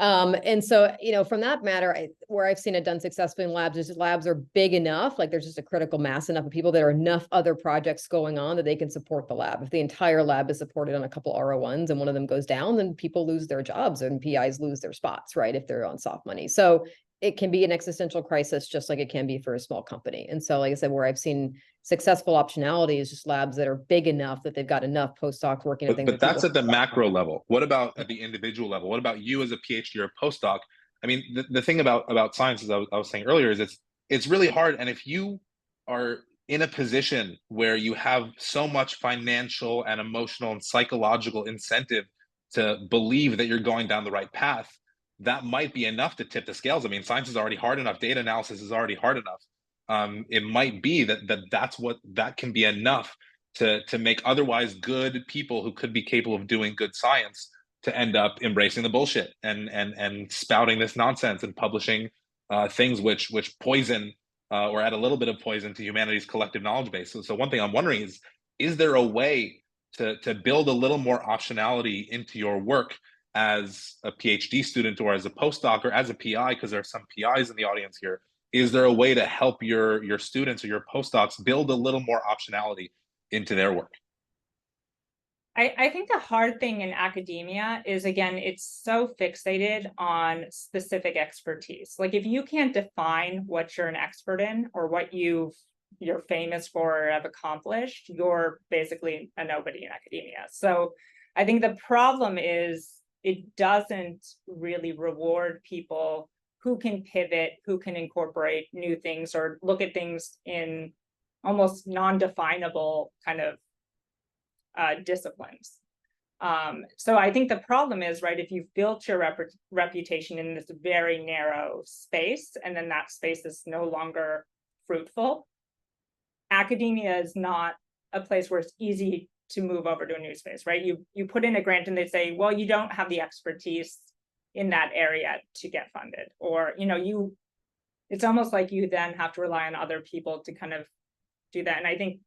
[SPEAKER 4] And so, from that matter, where I've seen it done successfully in labs is labs are big enough, like there's just a critical mass enough of people, that are enough other projects going on that they can support the lab. If the entire lab is supported on a couple R01s and one of them goes down, then people lose their jobs and PIs lose their spots, right? If they're on soft money. So it can be an existential crisis, just like it can be for a small company. And so, like I said, where I've seen successful optionality is just labs that are big enough that they've got enough postdocs working on things.
[SPEAKER 1] But that's at the macro level. What about at the individual level? What about you as a PhD or a postdoc? I mean, the thing about science, as I was saying earlier, is it's really hard. And if you are in a position where you have so much financial and emotional and psychological incentive to believe that you're going down the right path, that might be enough to tip the scales. I mean, science is already hard enough. Data analysis is already hard enough. It might be that can be enough to make otherwise good people who could be capable of doing good science to end up embracing the bullshit and spouting this nonsense and publishing things which poison or add a little bit of poison to humanity's collective knowledge base. So one thing I'm wondering is there a way to build a little more optionality into your work as a PhD student or as a postdoc or as a PI, because there are some PIs in the audience here? Is there a way to help your students or your postdocs build a little more optionality into their work?
[SPEAKER 3] I think the hard thing in academia is, again, it's so fixated on specific expertise. Like if you can't define what you're an expert in or what you're famous for or have accomplished, you're basically a nobody in academia. So I think the problem is it doesn't really reward people who can pivot, who can incorporate new things or look at things in almost non-definable kind of disciplines. So I think the problem is, right, if you've built your reputation in this very narrow space, and then that space is no longer fruitful, academia is not a place where it's easy to move over to a new space, right? You put in a grant and they say, well, you don't have the expertise in that area to get funded, or it's almost like you then have to rely on other people to kind of do that. And I think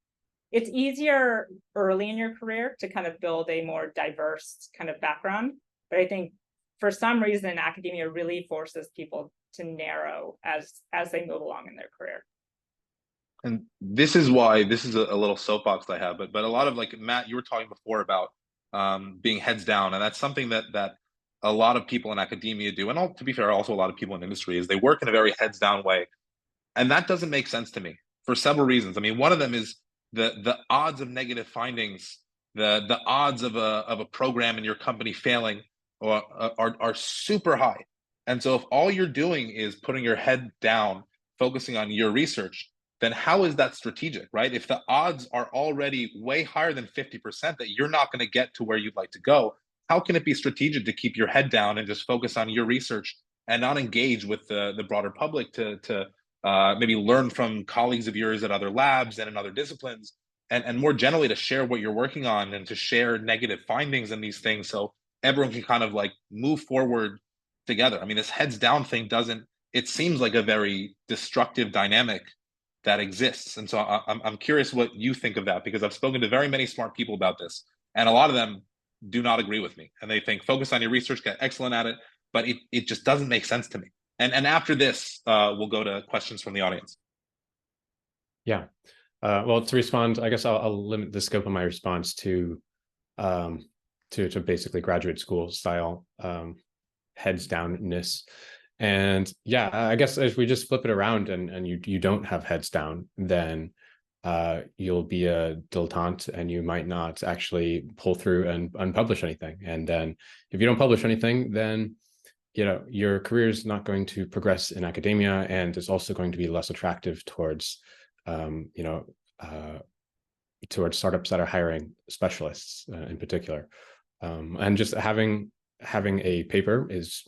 [SPEAKER 3] it's easier early in your career to kind of build a more diverse kind of background. But I think for some reason, academia really forces people to narrow as they move along in their career.
[SPEAKER 1] And this is why this is a little soapbox I have, but a lot of, like, Matt, you were talking before about being heads down, and that's something that a lot of people in academia do, and to be fair, also a lot of people in industry, is they work in a very heads down way, and that doesn't make sense to me for several reasons. I mean, one of them is the odds of negative findings, the odds of a program in your company failing are super high. And so if all you're doing is putting your head down, focusing on your research, then how is that strategic, right? If the odds are already way higher than 50% that you're not going to get to where you'd like to go, how can it be strategic to keep your head down and just focus on your research and not engage with the broader public to maybe learn from colleagues of yours at other labs and in other disciplines, and more generally to share what you're working on and to share negative findings in these things so everyone can kind of like move forward together? I mean, this heads down thing it seems like a very destructive dynamic that exists. And so I'm curious what you think of that, because I've spoken to very many smart people about this, and a lot of them do not agree with me. And they think focus on your research, get excellent at it, but it just doesn't make sense to me. And after this, we'll go to questions from the audience.
[SPEAKER 2] Yeah. Well, to respond, I guess I'll limit the scope of my response to basically graduate school style heads downness. And yeah, I guess if we just flip it around and you don't have heads down, then you'll be a dilettante and you might not actually pull through and publish anything. And then if you don't publish anything, then your career is not going to progress in academia, and it's also going to be less attractive towards towards startups that are hiring specialists in particular. And just having a paper is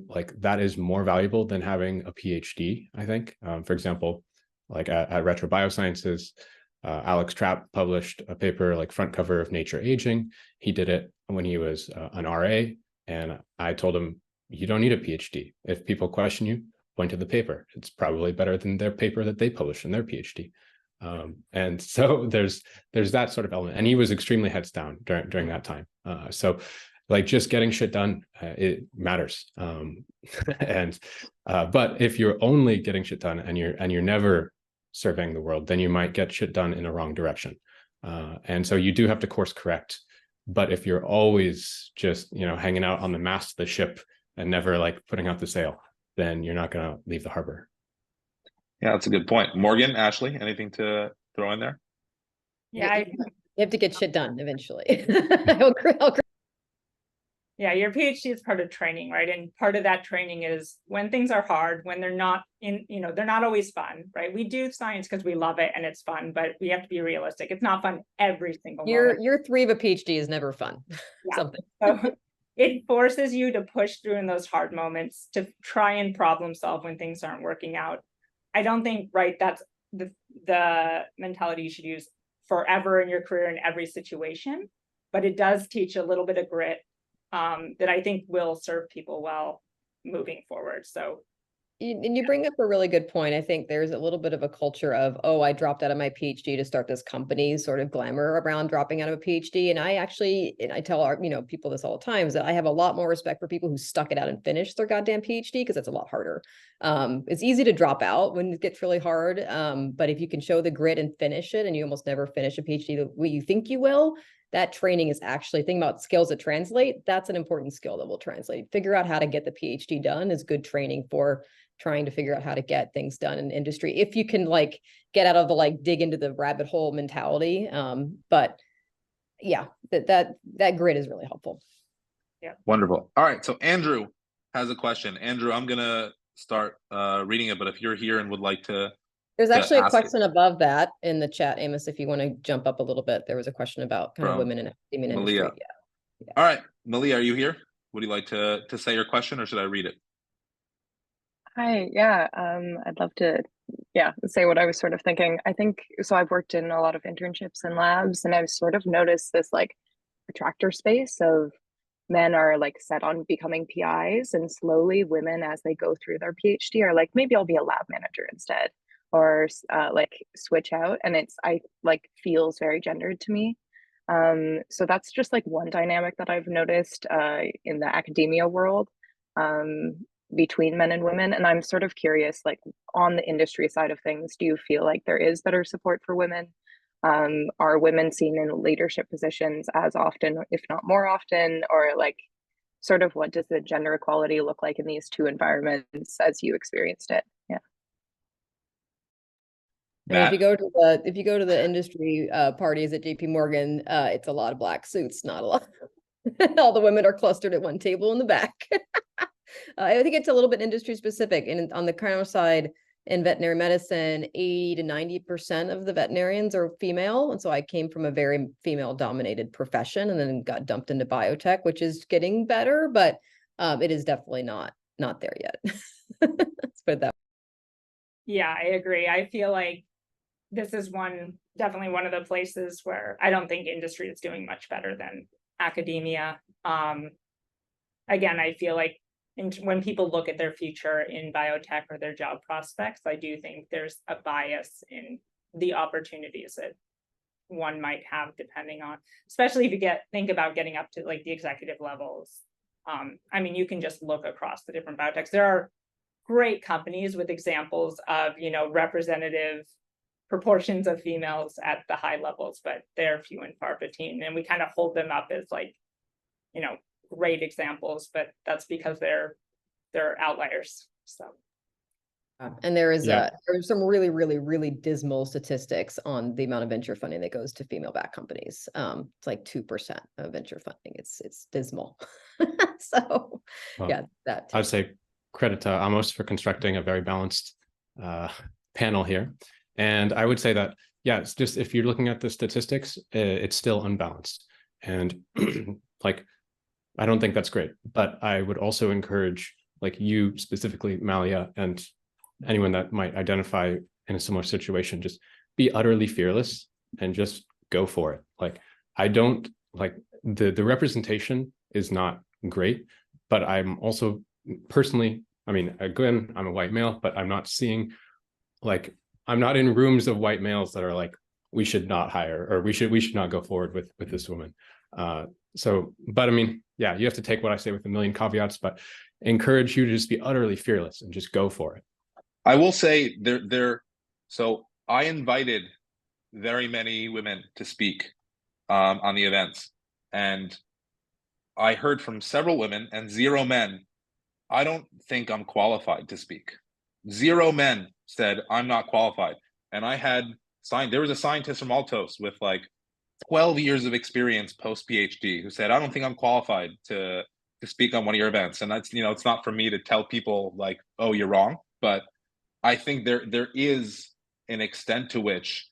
[SPEAKER 2] like that is more valuable than having a PhD, I think. For example, like at Retro Biosciences, Alex Trapp published a paper, like front cover of Nature Aging. He did it when he was an RA, and I told him, you don't need a PhD. If people question you, point to the paper. It's probably better than their paper that they published in their PhD. And so there's that sort of element, and he was extremely heads down during that time. So like just getting shit done, it matters. But if you're only getting shit done and you're never surveying the world, then you might get shit done in a wrong direction. And so you do have to course correct. But if you're always just hanging out on the mast of the ship and never like putting out the sail, then you're not going to leave the harbor.
[SPEAKER 1] Yeah, that's a good point. Morgan, Ashley, anything to throw in there?
[SPEAKER 3] Yeah,
[SPEAKER 4] You have to get shit done eventually. I'll agree.
[SPEAKER 3] Yeah, your PhD is part of training, right? And part of that training is when things are hard, when they're not they're not always fun, right? We do science because we love it and it's fun, but we have to be realistic. It's not fun every single moment.
[SPEAKER 4] Year 3 of a PhD is never fun.
[SPEAKER 3] Yeah.
[SPEAKER 4] Something.
[SPEAKER 3] So it forces you to push through in those hard moments, to try and problem solve when things aren't working out. I don't think, right, that's the mentality you should use forever in your career in every situation, but it does teach a little bit of grit that I think will serve people well moving forward. So
[SPEAKER 4] And you bring up a really good point. I think there's a little bit of a culture of, oh, I dropped out of my PhD to start this company, sort of glamour around dropping out of a PhD. And I tell our, people this all the time, is that I have a lot more respect for people who stuck it out and finished their goddamn PhD, because it's a lot harder. It's easy to drop out when it gets really hard. But if you can show the grit and finish it, and you almost never finish a PhD the way you think you will, that training is actually, think about skills that translate. That's an important skill that will translate. Figure out how to get the PhD done is good training for trying to figure out how to get things done in industry, if you can get out of the dig into the rabbit hole mentality. But yeah, that grid is really helpful.
[SPEAKER 3] Yeah,
[SPEAKER 1] wonderful. All right, so Andrew has a question. Andrew, I'm gonna start reading it, but if you're here and would like to,
[SPEAKER 4] there's actually a
[SPEAKER 1] ask
[SPEAKER 4] question above that in the chat, Amos, if you want to jump up a little bit. There was a question about kind of
[SPEAKER 1] From
[SPEAKER 4] women in academia and
[SPEAKER 1] Malia.
[SPEAKER 4] industry. Yeah.
[SPEAKER 1] All right, Malia, are you here? Would you like to say your question, or should I read it?
[SPEAKER 5] Hi, yeah, I'd love to, say what I was sort of thinking. I think, so I've worked in a lot of internships and labs, and I've sort of noticed this attractor space of men are set on becoming PIs, and slowly women, as they go through their PhD, are maybe I'll be a lab manager instead, or switch out, and I feels very gendered to me. So that's just one dynamic that I've noticed in the academia world. Between men and women, and I'm sort of curious, on the industry side of things, do you feel like there is better support for women? Are women seen in leadership positions as often, if not more often, or sort of what does the gender equality look like in these two environments as you experienced it? Yeah.
[SPEAKER 4] I mean, if you go to the industry parties at JP Morgan, it's a lot of black suits, not a lot. All the women are clustered at one table in the back. I think it's a little bit industry specific. And on the counter side, in veterinary medicine, 80 to 90% of the veterinarians are female. And so I came from a very female dominated profession and then got dumped into biotech, which is getting better, but it is definitely not there yet. Let's put it that way.
[SPEAKER 3] Yeah, I agree. I feel like this is definitely one of the places where I don't think industry is doing much better than academia. Again, I feel like when people look at their future in biotech or their job prospects, I do think there's a bias in the opportunities that one might have, depending on, especially if you think about getting up to the executive levels. I mean, you can just look across the different biotechs. There are great companies with examples of, representative proportions of females at the high levels, but they're few and far between. And we kind of hold them up as great examples, but that's because they're outliers. So
[SPEAKER 4] and there's some really, really, really dismal statistics on the amount of venture funding that goes to female-backed companies. It's 2% of venture funding. It's dismal. So
[SPEAKER 2] well, I'd say credit to Amos for constructing a very balanced panel here. And I would say that, it's just, if you're looking at the statistics, it's still unbalanced. And I don't think that's great, but I would also encourage you specifically, Malia, and anyone that might identify in a similar situation, just be utterly fearless and just go for it. I don't the representation is not great, but I'm also personally, I mean, again, I'm a white male, but I'm not seeing I'm not in rooms of white males that are we should not hire, or we should not go forward with this woman. So, but I mean, you have to take what I say with a million caveats, but encourage you to just be utterly fearless and just go for it.
[SPEAKER 1] I will say so I invited very many women to speak on the events, and I heard from several women and 0 men. I don't think I'm qualified to speak. 0 men said I'm not qualified. And I had there was a scientist from Altos with 12 years of experience post PhD who said, I don't think I'm qualified to speak on one of your events. And that's, it's not for me to tell people oh, you're wrong. But I think there is an extent to which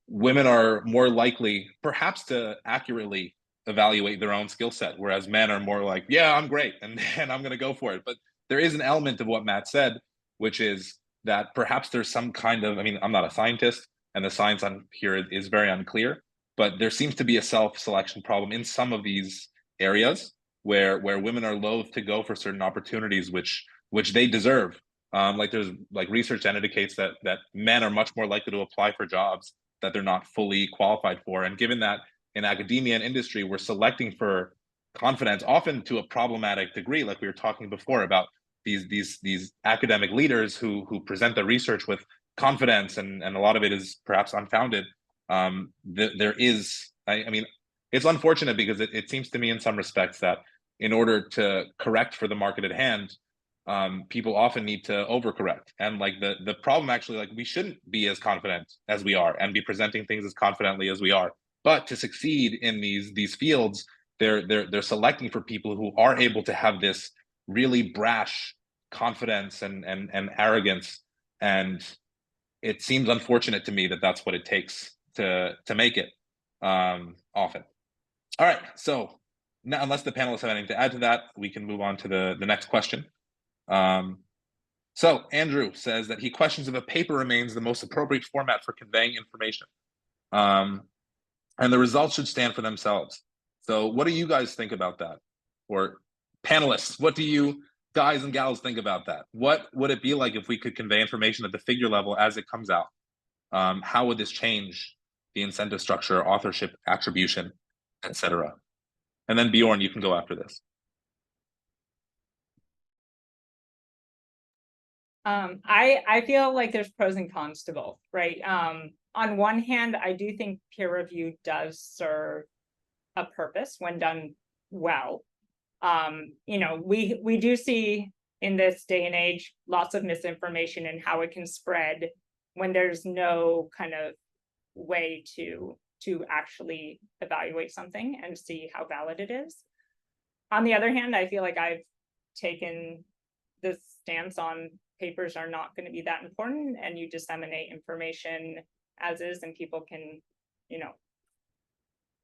[SPEAKER 1] women are more likely perhaps to accurately evaluate their own skill set, whereas men are more I'm great and I'm going to go for it. But there is an element of what Matt said, which is that perhaps there's some kind of, I mean, I'm not a scientist and the science on here is very unclear, but there seems to be a self-selection problem in some of these areas where women are loath to go for certain opportunities which they deserve, Like there's like research that indicates that men are much more likely to apply for jobs that they're not fully qualified for. And given that in academia and industry, we're selecting for confidence, often to a problematic degree, like we were talking before about these academic leaders who present their research with confidence, and a lot of it is perhaps unfounded. There is, I mean, it's unfortunate because it seems to me in some respects that in order to correct for the market at hand, people often need to overcorrect. And like the problem actually, like we shouldn't be as confident as we are and be presenting things as confidently as we are. But to succeed in these fields, they're selecting for people who are able to have this really brash confidence and arrogance. And it seems unfortunate to me that that's what it takes to make it often. All right, so now, unless the panelists have anything to add to that, we can move on to the next question. So Andrew says that he questions if a paper remains the most appropriate format for conveying information, and the results should stand for themselves. So what do you guys think about that? Or panelists, what do you guys and gals think about that? What would it be like if we could convey information at the figure level as it comes out? How would this change the incentive structure, authorship, attribution, etc.? And then Bjorn, you can go after this.
[SPEAKER 3] I feel like there's pros and cons to both, right? On one hand, I do think peer review does serve a purpose when done well. You know, we do see in this day and age lots of misinformation and how it can spread when there's no kind of way to actually evaluate something and see how valid it is. On the other hand, I feel like I've taken this stance on papers are not going to be that important, and you disseminate information as is, and people can, you know,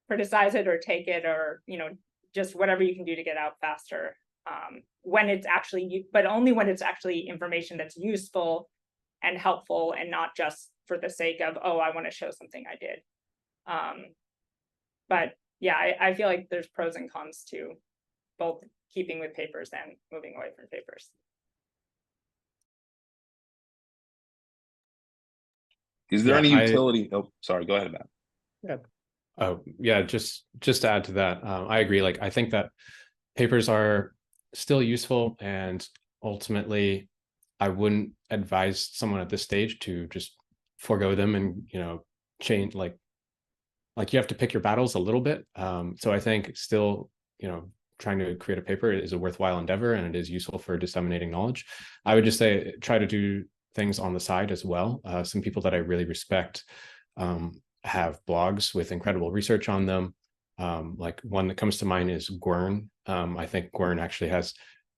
[SPEAKER 3] criticize it or take it, or, you know, just whatever you can do to get out faster. When it's actually, but only when it's actually information that's useful and helpful, and not just for the sake of, oh, I want to show something I did. But yeah, I feel like there's pros and cons to both keeping with papers and moving away from papers.
[SPEAKER 1] Is there any utility? Oh, sorry, go ahead, Matt.
[SPEAKER 2] Yeah. Oh, yeah, just to add to that, I agree. Like, I think that papers are still useful, and ultimately, I wouldn't advise someone at this stage to just forego them and, you know, change, like you have to pick your battles a little bit. So I think still, you know, trying to create a paper is a worthwhile endeavor, and it is useful for disseminating knowledge. I would just say try to do things on the side as well. Some people that I really respect have blogs with incredible research on them. Like one that comes to mind is Gwern. I think Gwern actually has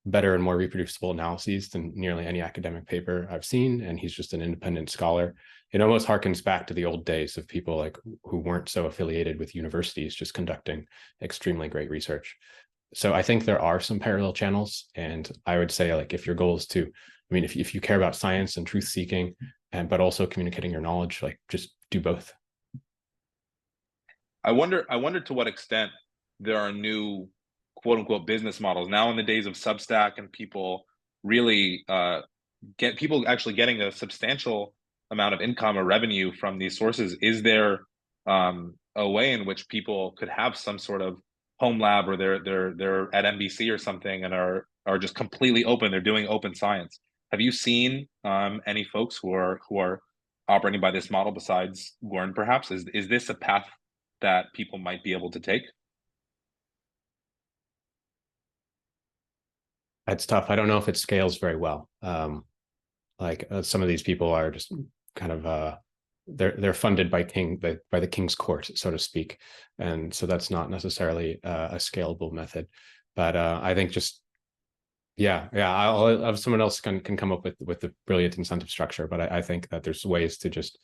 [SPEAKER 2] better and more reproducible analyses than nearly any academic paper I've seen, and he's just an independent scholar. It almost harkens back to the old days of people like who weren't so affiliated with universities, just conducting extremely great research. So I think there are some parallel channels, and I would say, like, if your goal is to, I mean, if you care about science and truth seeking, but also communicating your knowledge, like, just do both.
[SPEAKER 1] I wonder to what extent there are new quote unquote business models now in the days of Substack, and people really actually getting a substantial amount of income or revenue from these sources. Is there a way in which people could have some sort of home lab, or they're at NBC or something and are just completely open? They're doing open science. Have you seen any folks who are operating by this model besides Gwern, perhaps? Is this a path that people might be able to take?
[SPEAKER 2] It's tough. I don't know if it scales very well. Some of these people are just kind of they're funded by the king's court, so to speak, and so that's not necessarily a scalable method. But I think just I'll have someone else can come up with the brilliant incentive structure. But I think that there's ways to just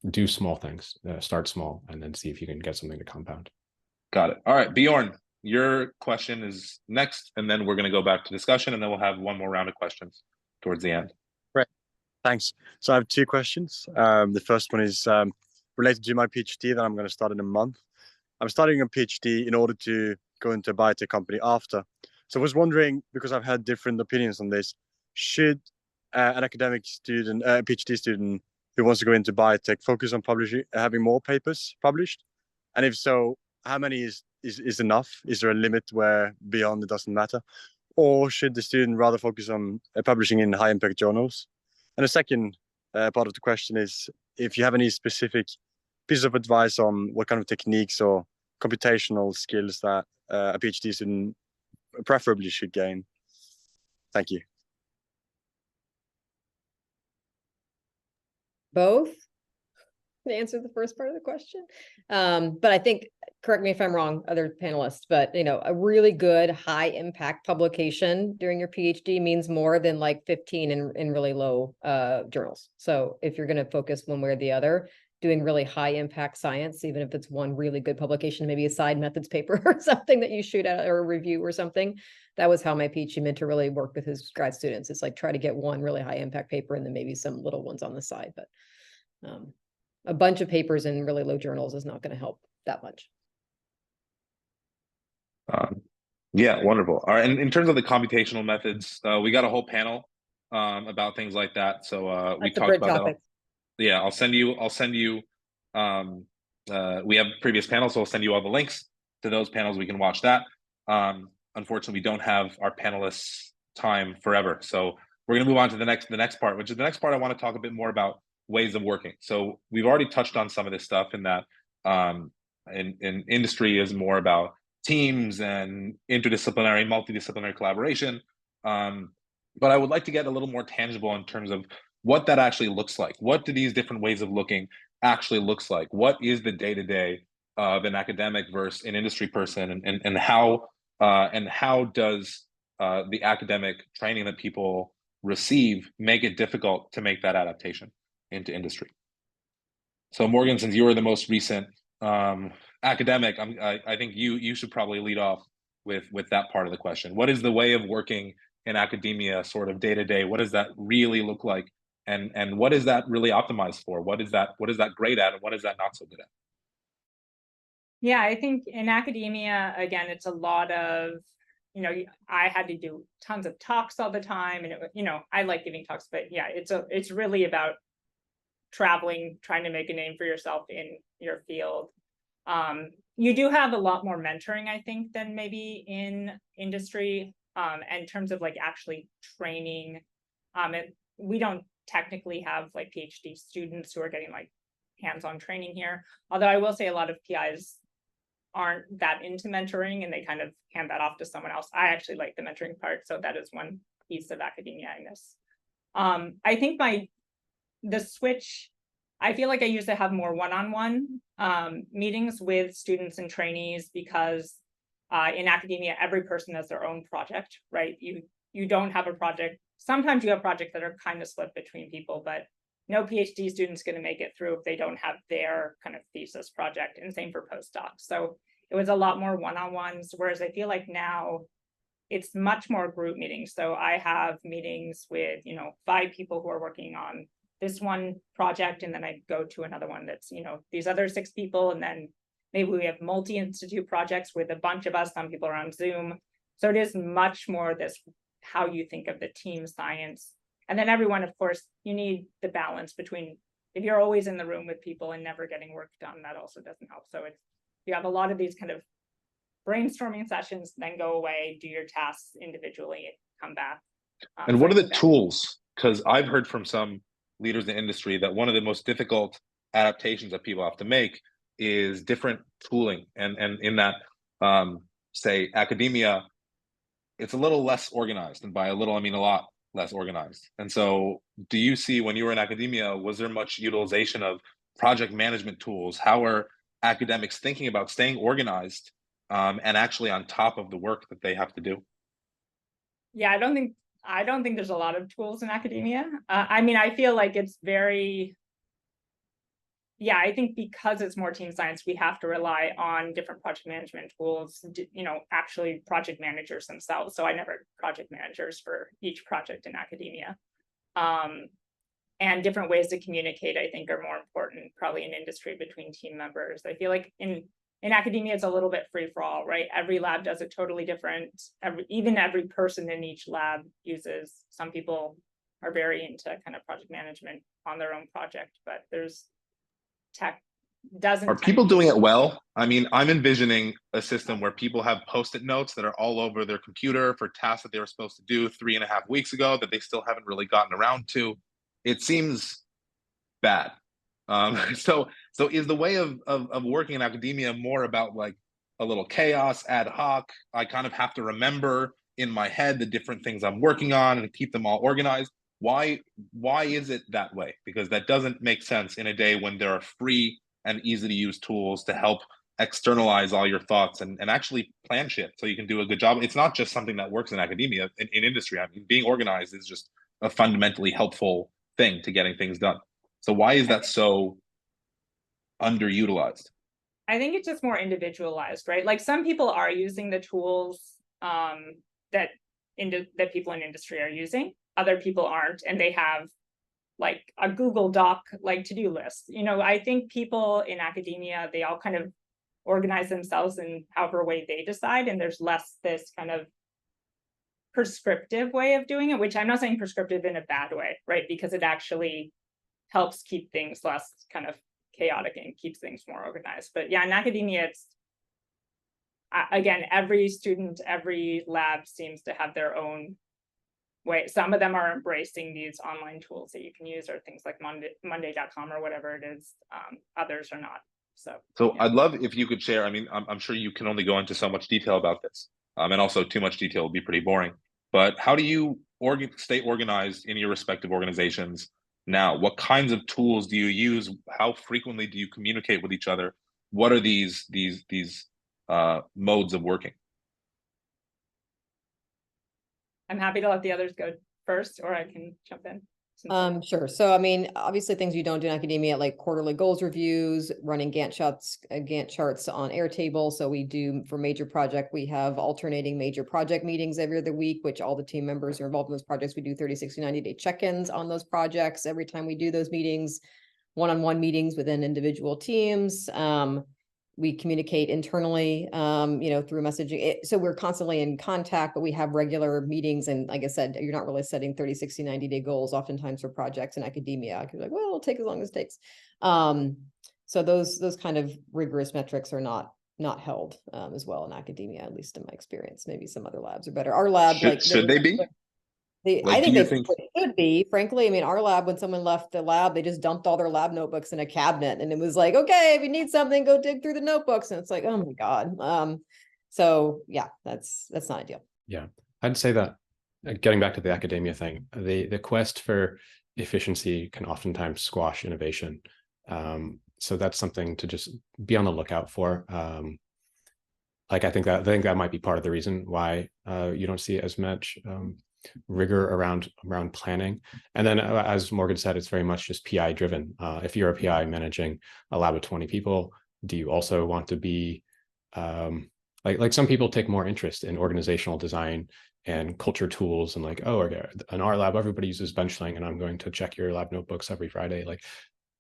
[SPEAKER 2] do small things, start small, and then see if you can get something to compound.
[SPEAKER 1] Got it. All right, Bjorn, your question is next, and then we're going to go back to discussion, and then we'll have one more round of questions towards the end.
[SPEAKER 6] Right. Thanks. So I have two questions. The first one is related to my PhD that I'm going to start in a month. I'm starting a PhD in order to go into a biotech company after. So I was wondering, because I've had different opinions on this, should an academic student, a PhD student who wants to go into biotech focus on publishing, having more papers published? And if so, how many is enough? Is there a limit where beyond it doesn't matter? Or should the student rather focus on publishing in high impact journals? And the second part of the question is if you have any specific pieces of advice on what kind of techniques or computational skills that a PhD student preferably should gain. Thank you.
[SPEAKER 4] Both to answer the first part of the question. But I think, correct me if I'm wrong, other panelists, but a really good high impact publication during your PhD means more than like 15 in really low journals. So if you're going to focus one way or the other, doing really high impact science, even if it's one really good publication, maybe a side methods paper or something that you shoot at or a review or something. That was how my PhD mentor really worked with his grad students. It's like try to get one really high impact paper and then maybe some little ones on the side. But a bunch of papers in really low journals is not going to help that much.
[SPEAKER 1] Yeah, wonderful. All right, and in terms of the computational methods, we got a whole panel about things like that. So we talked about that. Yeah, I'll send you. We have previous panels, so I'll send you all the links to those panels. We can watch that. Unfortunately, we don't have our panelists' time forever, so we're going to move on to the next part, which is the next part. I want to talk a bit more about ways of working. So we've already touched on some of this stuff in that in industry is more about teams and interdisciplinary, multidisciplinary collaboration. But I would like to get a little more tangible in terms of what that actually looks like. What do these different ways of looking actually looks like? What is the day-to-day of an academic versus an industry person, and how does the academic training that people receive make it difficult to make that adaptation into industry? So Morgan, since you were the most recent academic, I think you should probably lead off with that part of the question. What is the way of working in academia sort of day to day? What does that really look like? And what is that really optimized for? What is that great at, and what is that not so good at?
[SPEAKER 3] Yeah, I think in academia, again, it's a lot of, I had to do tons of talks all the time, and I like giving talks, but yeah, it's really about traveling, trying to make a name for yourself in your field. You do have a lot more mentoring, I think, than maybe in industry, in terms of like actually training. We don't technically have like PhD students who are getting like hands-on training here. Although I will say a lot of PIs aren't that into mentoring and they kind of hand that off to someone else. I actually like the mentoring part, so that is one piece of academia I miss. I think the switch, I feel like I used to have more one-on-one meetings with students and trainees because in academia, every person has their own project, right? You don't have a project. Sometimes you have projects that are kind of split between people, but no PhD student's going to make it through if they don't have their kind of thesis project, and same for postdocs. So it was a lot more one-on-ones, whereas I feel like now it's much more group meetings. So I have meetings with, 5 people who are working on this one project, and then I go to another one that's, these other 6 people, and then maybe we have multi-institute projects with a bunch of us. Some people are on Zoom. So it is much more this, how you think of the team science. And then everyone, of course, you need the balance between, if you're always in the room with people and never getting work done, that also doesn't help. So you have a lot of these kind of brainstorming sessions, then go away, do your tasks individually, come back.
[SPEAKER 1] And what are the tools? Because I've heard from some leaders in the industry that one of the most difficult adaptations that people have to make is different tooling. And in that, say, academia, it's a little less organized. And by a little, I mean a lot less organized. And so do you see, when you were in academia, was there much utilization of project management tools? How are academics thinking about staying organized and actually on top of the work that they have to do?
[SPEAKER 3] Yeah, I don't think there's a lot of tools in academia. I feel like it's very, I think because it's more team science, we have to rely on different project management tools, actually project managers themselves. So I never project managers for each project in academia. And different ways to communicate, I think, are more important probably in industry between team members. I feel like in academia, it's a little bit free for all, right? Every lab does it totally different. Even every person in each lab uses, some people are very into kind of project management on their own project, but there's tech doesn't.
[SPEAKER 1] Are people doing it well? I mean, I'm envisioning a system where people have post-it notes that are all over their computer for tasks that they were supposed to do 3.5 weeks ago that they still haven't really gotten around to. It seems bad. So is the way of working in academia more about like a little chaos, ad hoc? I kind of have to remember in my head the different things I'm working on and keep them all organized. Why is it that way? Because that doesn't make sense in a day when there are free and easy to use tools to help externalize all your thoughts and actually plan shit so you can do a good job. It's not just something that works in academia, in industry. I mean, being organized is just a fundamentally helpful thing to getting things done. So why is that so underutilized?
[SPEAKER 3] I think it's just more individualized, right? Like some people are using the tools that people in industry are using. Other people aren't, and they have like a Google Doc like to-do list. You know, I think people in academia, they all kind of organize themselves in however way they decide, and there's less this kind of prescriptive way of doing it, which I'm not saying prescriptive in a bad way, right? Because it actually helps keep things less kind of chaotic and keeps things more organized. But yeah, in academia, it's again, every student, every lab seems to have their own way. Some of them are embracing these online tools that you can use, or things like Monday.com or whatever it is. Others are not. So yeah.
[SPEAKER 1] I'd love if you could share. I mean, I'm sure you can only go into so much detail about this, and also too much detail would be pretty boring. But how do you stay organized in your respective organizations now? What kinds of tools do you use? How frequently do you communicate with each other? What are these modes of working?
[SPEAKER 3] I'm happy to let the others go first, or I can jump in.
[SPEAKER 4] Sure. So, I mean, obviously things you don't do in academia, like quarterly goals reviews, running Gantt charts on Airtable. So we do for major project, we have alternating major project meetings every other week, which all the team members are involved in those projects. We do 30, 60, 90-day check-ins on those projects every time we do those meetings, one-on-one meetings within individual teams. We communicate internally, through messaging. So we're constantly in contact, but we have regular meetings. And like I said, you're not really setting 30, 60, 90-day goals oftentimes for projects in academia. I could be like, well, it'll take as long as it takes. So those kind of rigorous metrics are not held as well in academia, at least in my experience. Maybe some other labs are better. Our lab,
[SPEAKER 1] Should they be?
[SPEAKER 4] I think they should be, frankly. I mean, our lab, when someone left the lab, they just dumped all their lab notebooks in a cabinet, and it was like, okay, if you need something, go dig through the notebooks. And it's like, oh my God. So yeah, that's not ideal.
[SPEAKER 2] Yeah, I'd say that getting back to the academia thing, the quest for efficiency can oftentimes squash innovation. So that's something to just be on the lookout for. I think that might be part of the reason why you don't see as much rigor around planning. And then as Morgan said, it's very much just PI driven. If you're a PI managing a lab of 20 people, do you also want to be like some people take more interest in organizational design and culture tools, and like, oh, okay, in our lab everybody uses Benchling and I'm going to check your lab notebooks every Friday. Like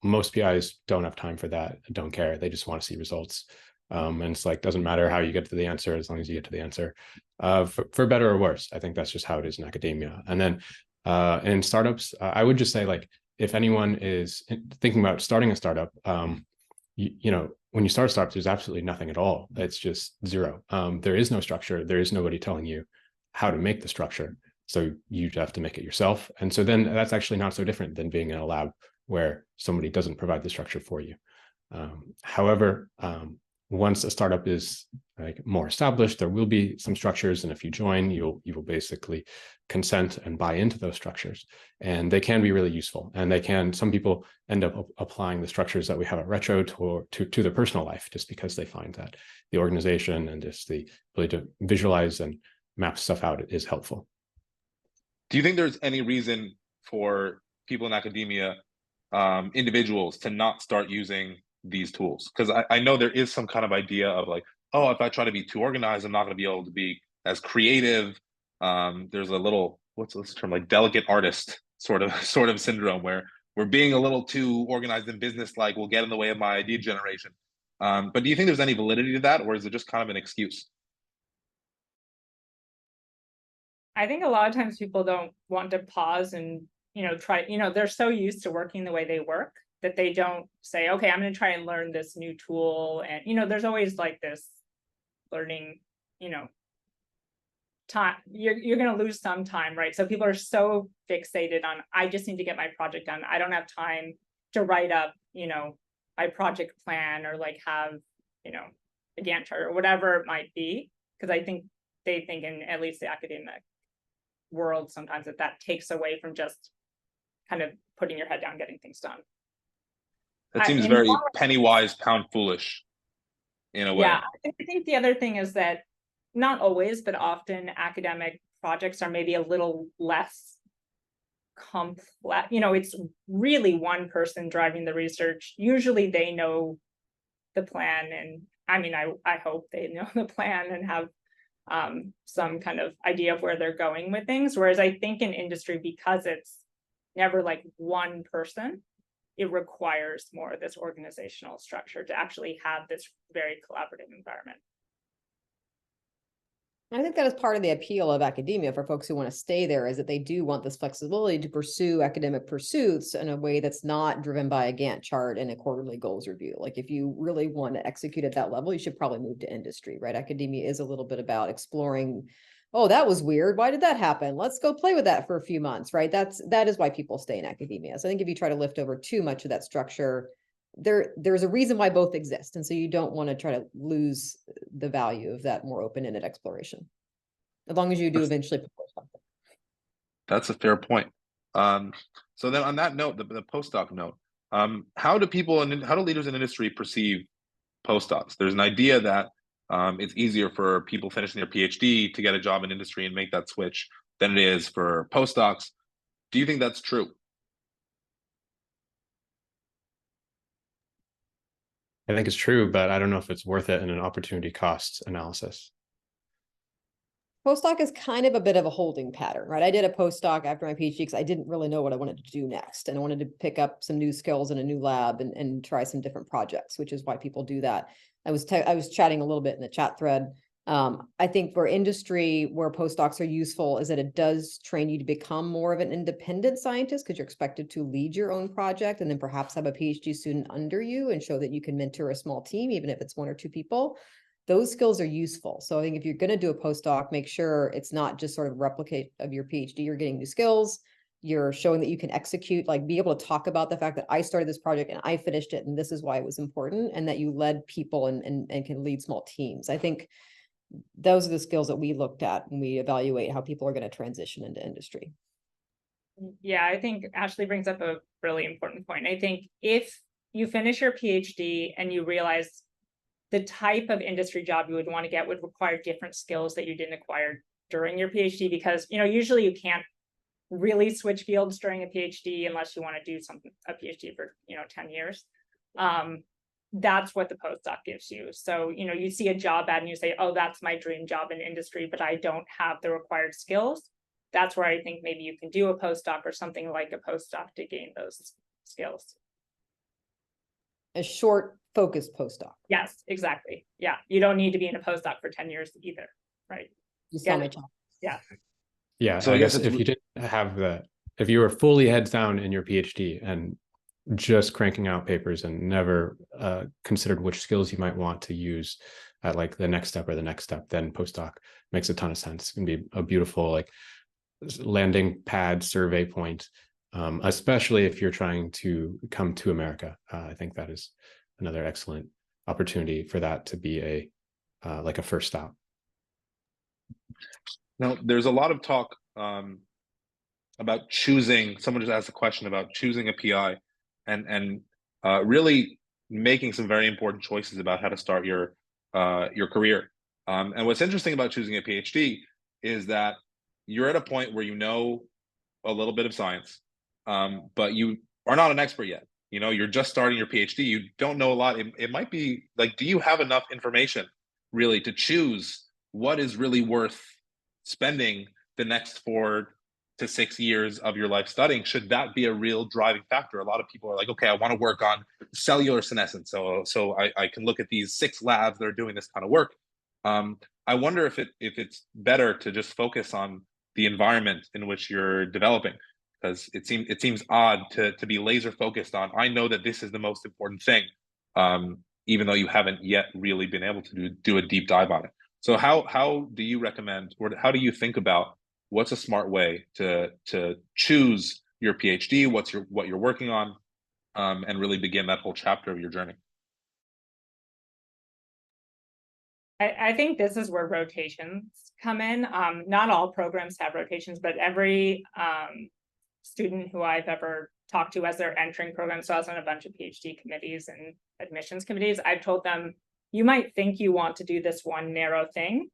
[SPEAKER 2] most PIs don't have time for that, don't care, they just want to see results. And it's like, doesn't matter how you get to the answer as long as you get to the answer, for better or worse. I think that's just how it is in academia. And then in startups, I would just say, like, if anyone is thinking about starting a startup, when you start a startup, there's absolutely nothing at all. It's just zero. There is no structure. There is nobody telling you how to make the structure. So you have to make it yourself. And so then that's actually not so different than being in a lab where somebody doesn't provide the structure for you. However, once a startup is like more established, there will be some structures, and if you join, you will basically consent and buy into those structures, and they can be really useful. And some people end up applying the structures that we have at Retro to their personal life, just because they find that the organization and just the ability to visualize and map stuff out is helpful.
[SPEAKER 1] Do you think there's any reason for people in academia, individuals, to not start using these tools? Because I know there is some kind of idea of like, oh, if I try to be too organized, I'm not going to be able to be as creative. There's a little, what's this term, like delicate artist sort of syndrome, where we're being a little too organized and business-like will get in the way of my idea generation. But do you think there's any validity to that, or is it just kind of an excuse?
[SPEAKER 3] I think a lot of times people don't want to pause and they're so used to working the way they work that they don't say, okay, I'm going to try and learn this new tool. And, there's always like this learning, time, you're going to lose some time, right? So people are so fixated on, I just need to get my project done. I don't have time to write up, my project plan or like have, a Gantt chart or whatever it might be. Because I think they think in at least the academic world sometimes that takes away from just kind of putting your head down, getting things done.
[SPEAKER 1] That seems very penny wise, pound foolish in a way.
[SPEAKER 3] Yeah, I think the other thing is that not always, but often academic projects are maybe a little less complex. It's really one person driving the research. Usually they know the plan, and I mean, I hope they know the plan and have some kind of idea of where they're going with things. Whereas I think in industry, because it's never like one person, it requires more of this organizational structure to actually have this very collaborative environment.
[SPEAKER 4] I think that is part of the appeal of academia for folks who want to stay there, is that they do want this flexibility to pursue academic pursuits in a way that's not driven by a Gantt chart and a quarterly goals review. Like if you really want to execute at that level, you should probably move to industry, right? Academia is a little bit about exploring, oh, that was weird. Why did that happen? Let's go play with that for a few months, right? That is why people stay in academia. So I think if you try to lift over too much of that structure, there's a reason why both exist. And so you don't want to try to lose the value of that more open-ended exploration, as long as you do eventually publish something.
[SPEAKER 1] That's a fair point. So then on that note, the postdoc note, how do leaders in industry perceive postdocs? There's an idea that it's easier for people finishing their PhD to get a job in industry and make that switch than it is for postdocs. Do you think that's true?
[SPEAKER 2] I think it's true, but I don't know if it's worth it in an opportunity cost analysis.
[SPEAKER 4] Postdoc is kind of a bit of a holding pattern, right? I did a postdoc after my PhD because I didn't really know what I wanted to do next. And I wanted to pick up some new skills in a new lab and try some different projects, which is why people do that. I was chatting a little bit in the chat thread. I think for industry where postdocs are useful is that it does train you to become more of an independent scientist, because you're expected to lead your own project and then perhaps have a PhD student under you and show that you can mentor a small team, even if it's 1 or 2 people. Those skills are useful. So I think if you're going to do a postdoc, make sure it's not just sort of replicate of your PhD. You're getting new skills. You're showing that you can execute, like be able to talk about the fact that I started this project and I finished it, and this is why it was important, and that you led people and can lead small teams. I think those are the skills that we looked at when we evaluate how people are going to transition into industry.
[SPEAKER 3] Yeah, I think Ashley brings up a really important point. I think if you finish your PhD and you realize the type of industry job you would want to get would require different skills that you didn't acquire during your PhD, because usually you can't really switch fields during a PhD unless you want to do a PhD for 10 years. That's what the postdoc gives you. So you see a job ad and you say, oh, that's my dream job in industry, but I don't have the required skills. That's where I think maybe you can do a postdoc or something like a postdoc to gain those skills.
[SPEAKER 4] A short, focused postdoc.
[SPEAKER 3] Yes, exactly. Yeah, you don't need to be in a postdoc for 10 years either, right?
[SPEAKER 4] You saw my talk.
[SPEAKER 3] Yeah.
[SPEAKER 2] Yeah,
[SPEAKER 1] So
[SPEAKER 2] I guess if you didn't have if you were fully heads down in your PhD and just cranking out papers and never considered which skills you might want to use at like the next step or the next step, then postdoc makes a ton of sense. It can be a beautiful like landing pad survey point, especially if you're trying to come to America. I think that is another excellent opportunity for that to be a like a first stop.
[SPEAKER 1] Now, there's a lot of talk about choosing. Someone just asked a question about choosing a PI, and really making some very important choices about how to start your career. And what's interesting about choosing a PhD is that you're at a point where you know a little bit of science, but you are not an expert yet. You're just starting your PhD. You don't know a lot. It might be like, do you have enough information really to choose what is really worth spending the next 4 to 6 years of your life studying? Should that be a real driving factor? A lot of people are like, okay, I want to work on cellular senescence, so I can look at these 6 labs that are doing this kind of work. I wonder if it's better to just focus on the environment in which you're developing. because it seems odd to be laser focused on, I know that this is the most important thing, even though you haven't yet really been able to do a deep dive on it. So how do you recommend, or how do you think about what's a smart way to choose your PhD, what you're working on, and really begin that whole chapter of your journey?
[SPEAKER 3] I think this is where rotations come in. Not all programs have rotations, but every student who I've ever talked to as they're entering programs, so I was on a bunch of PhD committees and admissions committees, I've told them, you might think you want to do this one narrow thing.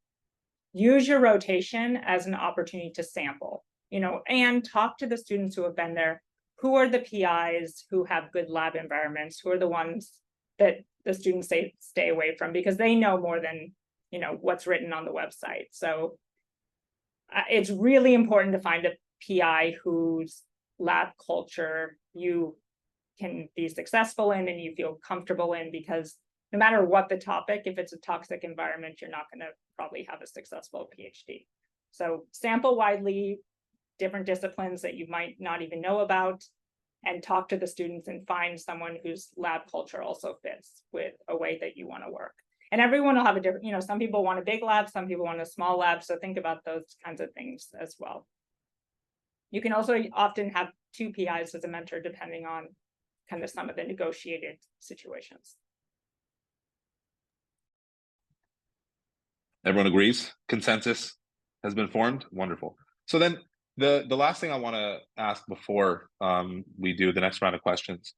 [SPEAKER 3] Use your rotation as an opportunity to sample, and talk to the students who have been there. Who are the PIs who have good lab environments? Who are the ones that the students stay away from, because they know more than what's written on the website. So it's really important to find a PI whose lab culture you can be successful in and you feel comfortable in, because no matter what the topic, if it's a toxic environment, you're not going to probably have a successful PhD. So sample widely, different disciplines that you might not even know about, and talk to the students and find someone whose lab culture also fits with a way that you want to work. And everyone will have a different, some people want a big lab, some people want a small lab. So think about those kinds of things as well. You can also often have 2 PIs as a mentor, depending on kind of some of the negotiated situations.
[SPEAKER 1] Everyone agrees? Consensus has been formed? Wonderful. So then the last thing I want to ask before we do the next round of questions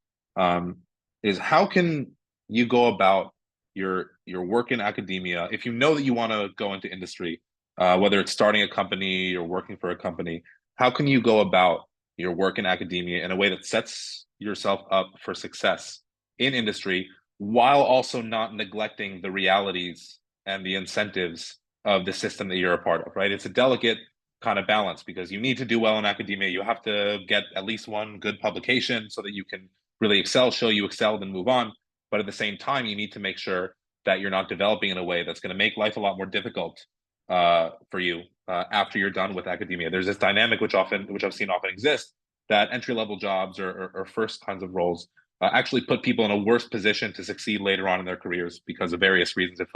[SPEAKER 1] is, how can you go about your work in academia if you know that you want to go into industry, whether it's starting a company or working for a company? How can you go about your work in academia in a way that sets yourself up for success in industry, while also not neglecting the realities and the incentives of the system that you're a part of, right? It's a delicate kind of balance, because you need to do well in academia. You have to get at least one good publication so that you can really excel, show you excelled, and move on. But at the same time, you need to make sure that you're not developing in a way that's going to make life a lot more difficult for you after you're done with academia. There's this dynamic which I've seen often exist, that entry-level jobs or first kinds of roles actually put people in a worse position to succeed later on in their careers because of various reasons. It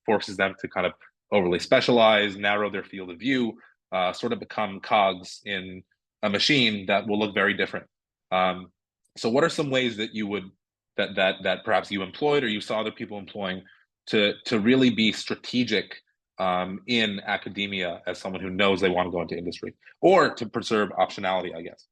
[SPEAKER 1] forces them to kind of overly specialize, narrow their field of view, sort of become cogs in a machine that will look very different. So what are some ways that you would that perhaps you employed or you saw other people employing to really be strategic in academia as someone who knows they want to go into industry, or to preserve optionality, I guess?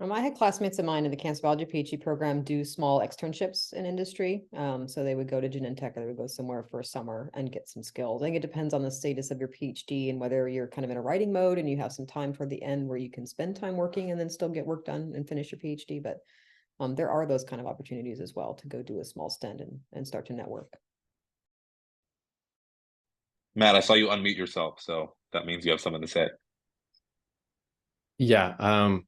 [SPEAKER 4] I had classmates of mine in the cancer biology PhD program do small externships in industry. So they would go to Genentech, or they would go somewhere for a summer and get some skills. I think it depends on the status of your PhD and whether you're kind of in a writing mode and you have some time toward the end where you can spend time working and then still get work done and finish your PhD. But there are those kind of opportunities as well to go do a small stint and start to network.
[SPEAKER 1] Matt, I saw you unmute yourself, so that means you have something to say.
[SPEAKER 2] Yeah.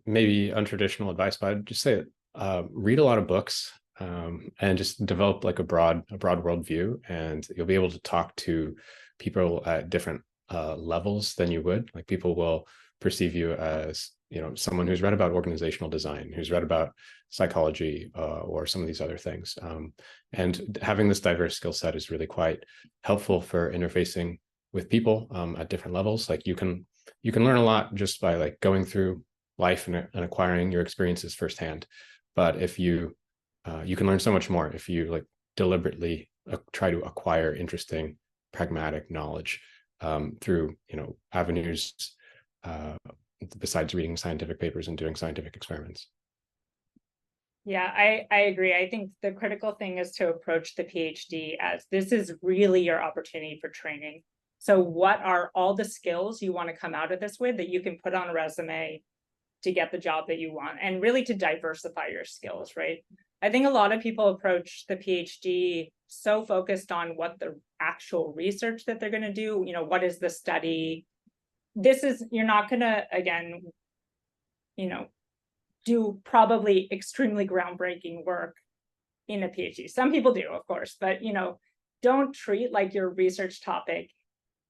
[SPEAKER 2] Maybe untraditional advice, but I'd just say read a lot of books and just develop like a broad worldview, and you'll be able to talk to people at different levels than you would. Like, people will perceive you as someone who's read about organizational design, who's read about psychology or some of these other things. And having this diverse skill set is really quite helpful for interfacing with people at different levels. Like, you can learn a lot just by like going through life and acquiring your experiences firsthand. But if you can learn so much more if you like deliberately try to acquire interesting, pragmatic knowledge through avenues besides reading scientific papers and doing scientific experiments.
[SPEAKER 3] Yeah, I agree. I think the critical thing is to approach the PhD as this is really your opportunity for training. So what are all the skills you want to come out of this with that you can put on a resume to get the job that you want, and really to diversify your skills, right? I think a lot of people approach the PhD so focused on what the actual research that they're going to do, what is the study? You're not going to, again, do probably extremely groundbreaking work in a PhD. Some people do, of course, but, don't treat like your research topic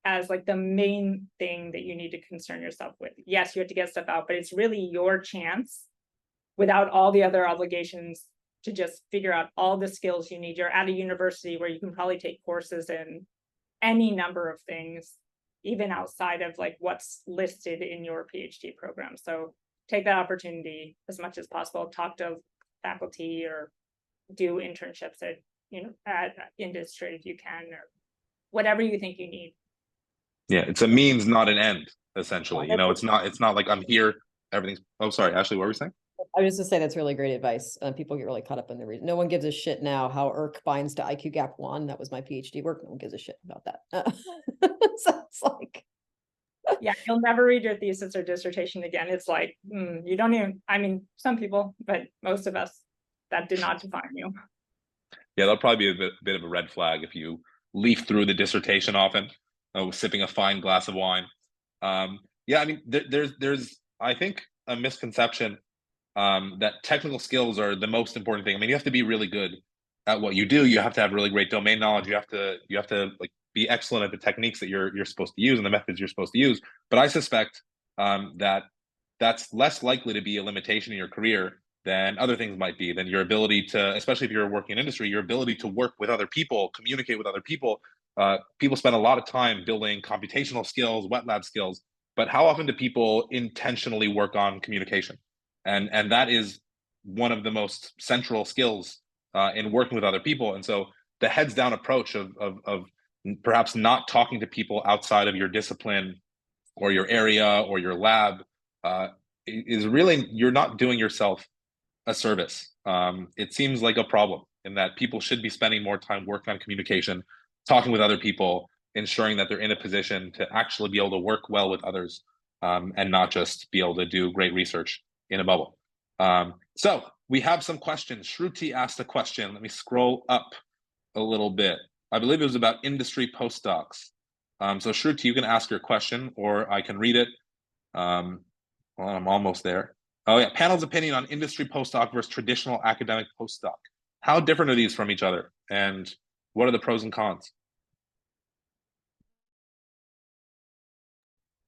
[SPEAKER 3] as like the main thing that you need to concern yourself with. Yes, you have to get stuff out, but it's really your chance without all the other obligations to just figure out all the skills you need. You're at a university where you can probably take courses in any number of things, even outside of like what's listed in your PhD program. So take that opportunity as much as possible. Talk to faculty or do internships at, at industry if you can, or whatever you think you need.
[SPEAKER 1] Yeah, it's a means, not an end, essentially. It's not like I'm here, everything's, oh, sorry, Ashley, what were you saying?
[SPEAKER 4] I was just to say that's really great advice. People get really caught up in the reason. No one gives a shit now how ERC binds to IQ Gap 1. That was my PhD work. No one gives a shit about that. So it's like,
[SPEAKER 3] yeah, you'll never read your thesis or dissertation again. It's like, you don't even, I mean, some people, but most of us, that did not define you.
[SPEAKER 1] Yeah, that'll probably be a bit of a red flag if you leaf through the dissertation often, sipping a fine glass of wine. Yeah, I mean, there's I think a misconception that technical skills are the most important thing. I mean, you have to be really good at what you do. You have to have really great domain knowledge. You have to like be excellent at the techniques that you're supposed to use and the methods you're supposed to use. But I suspect that that's less likely to be a limitation in your career than other things might be, than your ability to, especially if you're working in industry, your ability to work with other people, communicate with other people. People spend a lot of time building computational skills, wet lab skills, but how often do people intentionally work on communication? And that is one of the most central skills in working with other people. And so the heads down approach of perhaps not talking to people outside of your discipline or your area or your lab is really, you're not doing yourself a service. It seems like a problem in that people should be spending more time working on communication, talking with other people, ensuring that they're in a position to actually be able to work well with others and not just be able to do great research in a bubble. So we have some questions. Shruti asked a question. Let me scroll up a little bit. I believe it was about industry postdocs. So Shruti, you can ask your question or I can read it. Well, I'm almost there. Oh yeah, panel's opinion on industry postdoc versus traditional academic postdoc. How different are these from each other? And what are the pros and cons?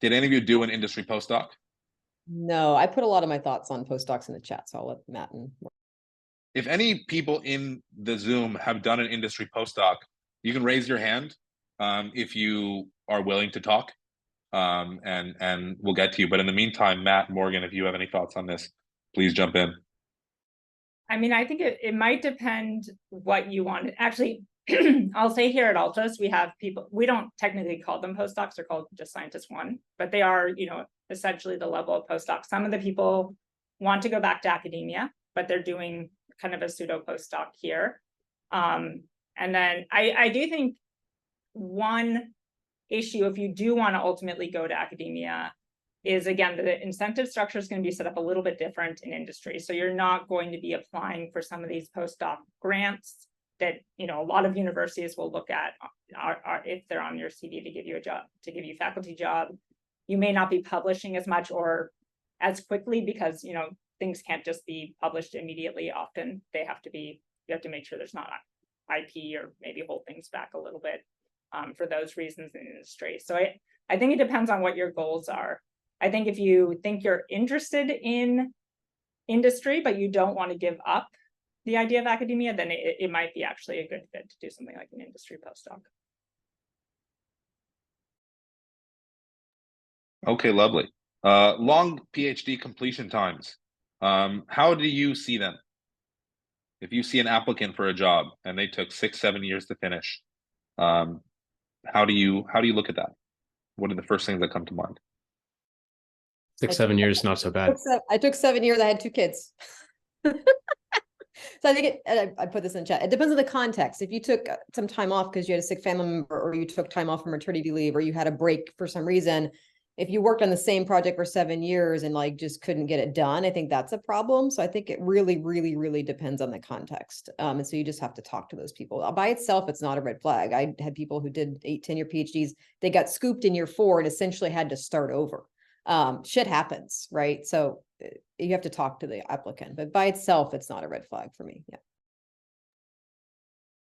[SPEAKER 1] Did any of you do an industry postdoc?
[SPEAKER 4] no, I put a lot of my thoughts on postdocs in the chat, so I'll let Matt and
[SPEAKER 1] If any people in the Zoom have done an industry postdoc, you can raise your hand if you are willing to talk, and we'll get to you. But in the meantime, Matt, Morgan, if you have any thoughts on this, please jump in.
[SPEAKER 3] I mean, I think it might depend what you want. Actually, I'll say here at Altos, we have people, we don't technically call them postdocs, they're called just scientist one, but they are, essentially the level of postdoc. Some of the people want to go back to academia, but they're doing kind of a pseudo postdoc here. And then I do think one issue, if you do want to ultimately go to academia, is again, the incentive structure is going to be set up a little bit different in industry. So you're not going to be applying for some of these postdoc grants that, a lot of universities will look at are if they're on your CV to give you a job, to give you faculty job. You may not be publishing as much or as quickly because, things can't just be published immediately. Often they have to be, you have to make sure there's not IP or maybe hold things back a little bit for those reasons in industry. So I think it depends on what your goals are. I think if you think you're interested in industry, but you don't want to give up the idea of academia, then it might be actually a good fit to do something like an industry postdoc.
[SPEAKER 1] Okay, lovely. Long PhD completion times. How do you see them? If you see an applicant for a job and they took 6-7 years to finish, how do you look at that? What are the first things that come to mind?
[SPEAKER 2] 6-7 years, not so bad.
[SPEAKER 4] I took 7 years. I had 2 kids. So I think I put this in chat. It depends on the context. If you took some time off because you had a sick family member, or you took time off from maternity leave, or you had a break for some reason, if you worked on the same project for 7 years and like just couldn't get it done, I think that's a problem. So I think it really, really, really depends on the context. And so you just have to talk to those people. By itself, it's not a red flag. I had people who did 8-10 year PhDs. They got scooped in year 4 and essentially had to start over. Shit happens, right? So you have to talk to the applicant, but by itself, it's not a red flag for me. Yeah.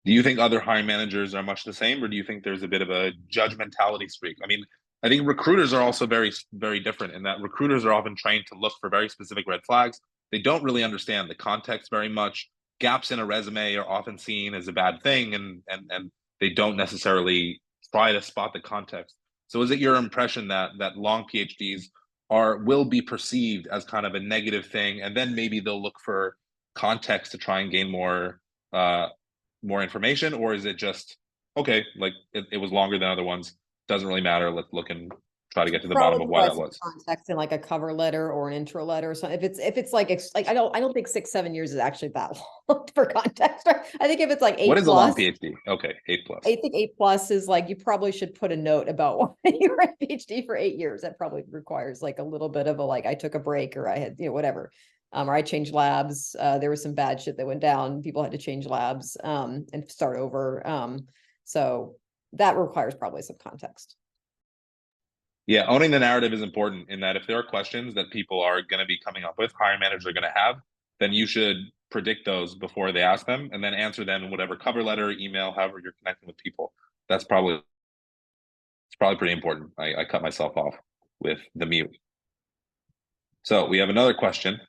[SPEAKER 1] Do you think other hiring managers are much the same, or do you think there's a bit of a judgmentality streak? I mean, I think recruiters are also very, very different in that recruiters are often trained to look for very specific red flags. They don't really understand the context very much. Gaps in a resume are often seen as a bad thing, and they don't necessarily try to spot the context. So, is it your impression that long PhDs will be perceived as kind of a negative thing, and then maybe they'll look for context to try and gain more information, or is it just okay, like it was longer than other ones, doesn't really matter, let's look and try to get to the bottom of why that was?
[SPEAKER 4] Context in like a cover letter or an intro letter. So if it's like I don't think 6-7 years is actually that long for context. Right? I think if it's like 8+.
[SPEAKER 1] What is a long PhD? Okay, 8+.
[SPEAKER 4] I think 8+ is like, you probably should put a note about why you were a PhD for 8 years. That probably requires like a little bit of a, like, I took a break, or I had, whatever. Or I changed labs. There was some bad shit that went down. People had to change labs and start over. So that requires probably some context.
[SPEAKER 1] Yeah, owning the narrative is important in that if there are questions that people are going to be coming up with, hiring managers are going to have, then you should predict those before they ask them and then answer them in whatever cover letter, email, however you're connecting with people. It's probably pretty important. I cut myself off with the mute. So we have another question.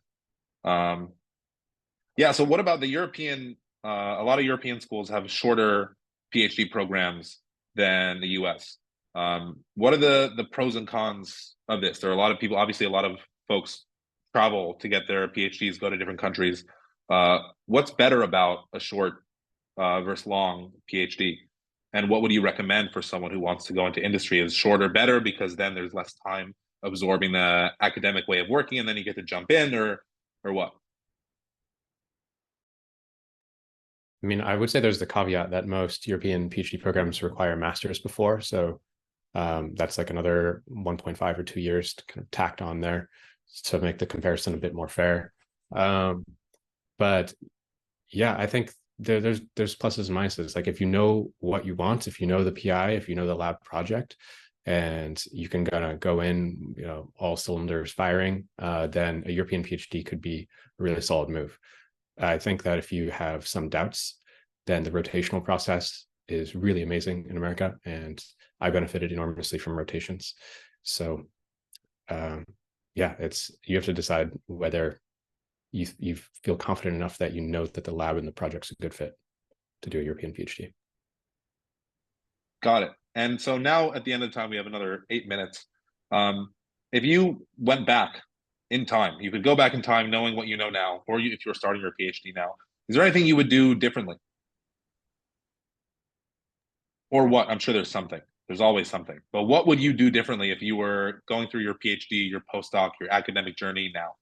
[SPEAKER 1] Yeah, so what about the European, a lot of European schools have shorter PhD programs than the US. What are the pros and cons of this? There are a lot of people, obviously a lot of folks travel to get their PhDs, go to different countries. What's better about a short versus long PhD? And what would you recommend for someone who wants to go into industry? Is shorter better because then there's less time absorbing the academic way of working and then you get to jump in, or what?
[SPEAKER 2] I mean, I would say there's the caveat that most European PhD programs require a master's before. So that's like another 1.5 or 2 years to kind of tacked on there to make the comparison a bit more fair. But yeah, I think there's pluses and minuses. Like if you know what you want, if you know the PI, if you know the lab project, and you can kind of go in, all cylinders firing, then a European PhD could be a really solid move. I think that if you have some doubts, then the rotational process is really amazing in America, and I benefited enormously from rotations. So yeah, you have to decide whether you feel confident enough that you know that the lab and the project's a good fit to do a European PhD.
[SPEAKER 1] Got it. And so now at the end of the time, we have another 8 minutes. If you went back in time, you could go back in time knowing what you know now, or if you're starting your PhD now, is there anything you would do differently? Or what? I'm sure there's something. There's always something. But what would you do differently if you were going through your PhD, your postdoc, your academic journey now?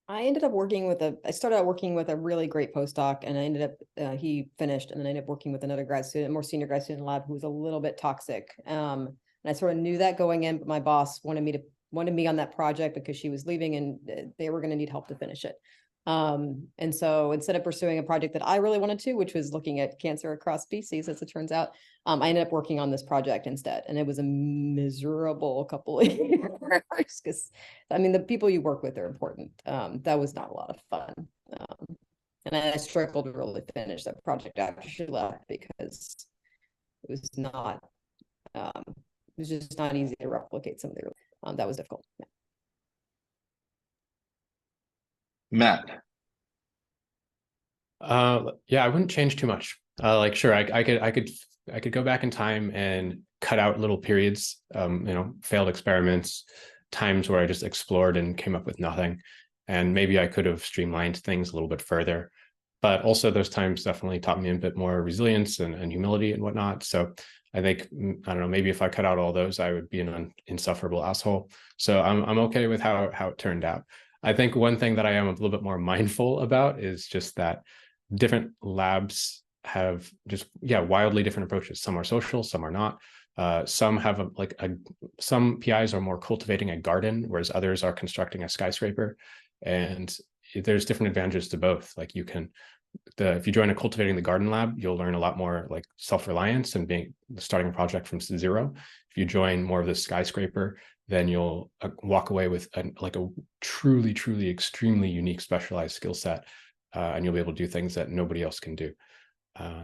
[SPEAKER 4] I started out working with a really great postdoc, and I ended up, he finished, and then I ended up working with another grad student, more senior grad student in lab, who was a little bit toxic. And I sort of knew that going in, but my boss wanted me on that project because she was leaving and they were going to need help to finish it. And so instead of pursuing a project that I really wanted to, which was looking at cancer across species, as it turns out, I ended up working on this project instead. And it was a miserable couple of years because, I mean, the people you work with are important. That was not a lot of fun. And I struggled to really finish that project after she left because it was not, it was just not easy to replicate some of the, that was difficult. Yeah.
[SPEAKER 1] Matt.
[SPEAKER 2] Yeah, I wouldn't change too much. Like, sure, I could go back in time and cut out little periods, failed experiments, times where I just explored and came up with nothing. And maybe I could have streamlined things a little bit further. But also those times definitely taught me a bit more resilience and humility and whatnot. So I think, I don't know, maybe if I cut out all those, I would be an insufferable asshole. So I'm okay with how it turned out. I think one thing that I am a little bit more mindful about is just that different labs have just, wildly different approaches. Some are social, some are not. Some have some PIs are more cultivating a garden, whereas others are constructing a skyscraper. And there's different advantages to both. Like if you join a cultivating the garden lab, you'll learn a lot more like self-reliance and starting a project from zero. If you join more of the skyscraper, then you'll walk away with a truly, truly extremely unique specialized skill set, and you'll be able to do things that nobody else can do.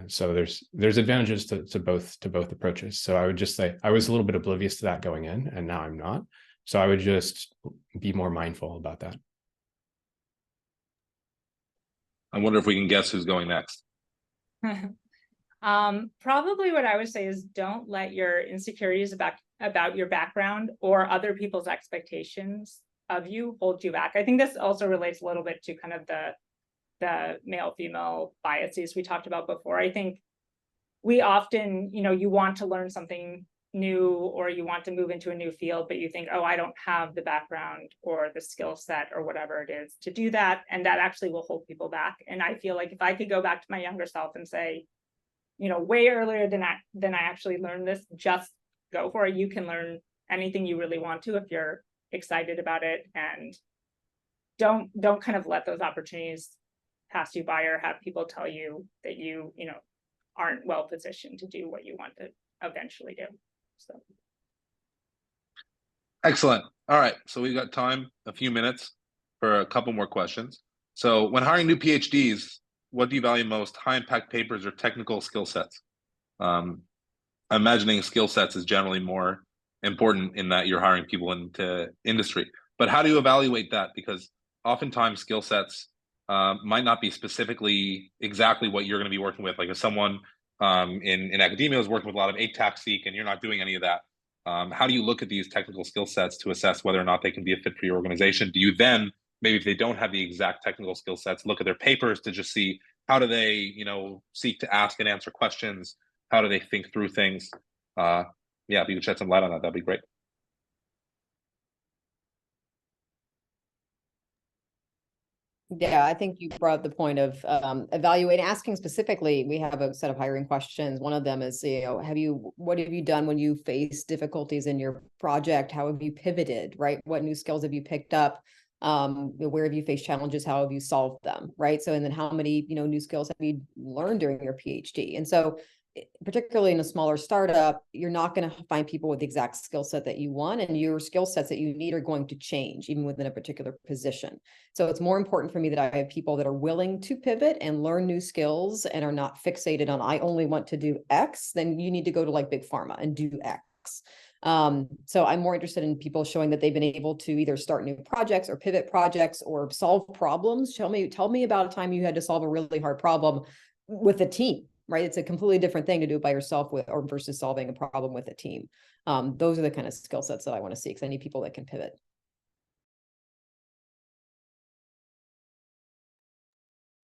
[SPEAKER 2] So there's advantages to both approaches. So I would just say I was a little bit oblivious to that going in, and now I'm not. So I would just be more mindful about that.
[SPEAKER 1] I wonder if we can guess who's going next.
[SPEAKER 3] Probably what I would say is don't let your insecurities about your background or other people's expectations of you hold you back. I think this also relates a little bit to kind of the male-female biases we talked about before. I think we often, you want to learn something new or you want to move into a new field, but you think, oh, I don't have the background or the skill set or whatever it is to do that. And that actually will hold people back. And I feel like if I could go back to my younger self and say, way earlier than I actually learned this, just go for it. You can learn anything you really want to if you're excited about it, and don't kind of let those opportunities pass you by or have people tell you that you aren't well positioned to do what you want to eventually do. So
[SPEAKER 1] Excellent. All right, so we've got time, a few minutes for a couple more questions. So when hiring new PhDs, what do you value most, high impact papers or technical skill sets? I'm imagining skill sets is generally more important in that you're hiring people into industry, but how do you evaluate that? Because oftentimes skill sets might not be specifically exactly what you're going to be working with. Like if someone in academia is working with a lot of ATAC-seq and you're not doing any of that, how do you look at these technical skill sets to assess whether or not they can be a fit for your organization? Do you then, maybe if they don't have the exact technical skill sets, look at their papers to just see how do they, seek to ask and answer questions? How do they think through things? Yeah, if you could shed some light on that, that'd be great.
[SPEAKER 4] Yeah, I think you brought up the point of evaluating, asking specifically. We have a set of hiring questions. One of them is, what have you done when you face difficulties in your project? How have you pivoted, right? What new skills have you picked up? Where have you faced challenges? How have you solved them, right? So, and then how many, new skills have you learned during your PhD? And so, particularly in a smaller startup, you're not going to find people with the exact skill set that you want, and your skill sets that you need are going to change even within a particular position. So it's more important for me that I have people that are willing to pivot and learn new skills and are not fixated on, I only want to do X. Then you need to go to like big pharma and do X. So I'm more interested in people showing that they've been able to either start new projects or pivot projects or solve problems. Tell me about a time you had to solve a really hard problem with a team, right? It's a completely different thing to do it by yourself or versus solving a problem with a team. Those are the kind of skill sets that I want to see, because I need people that can pivot.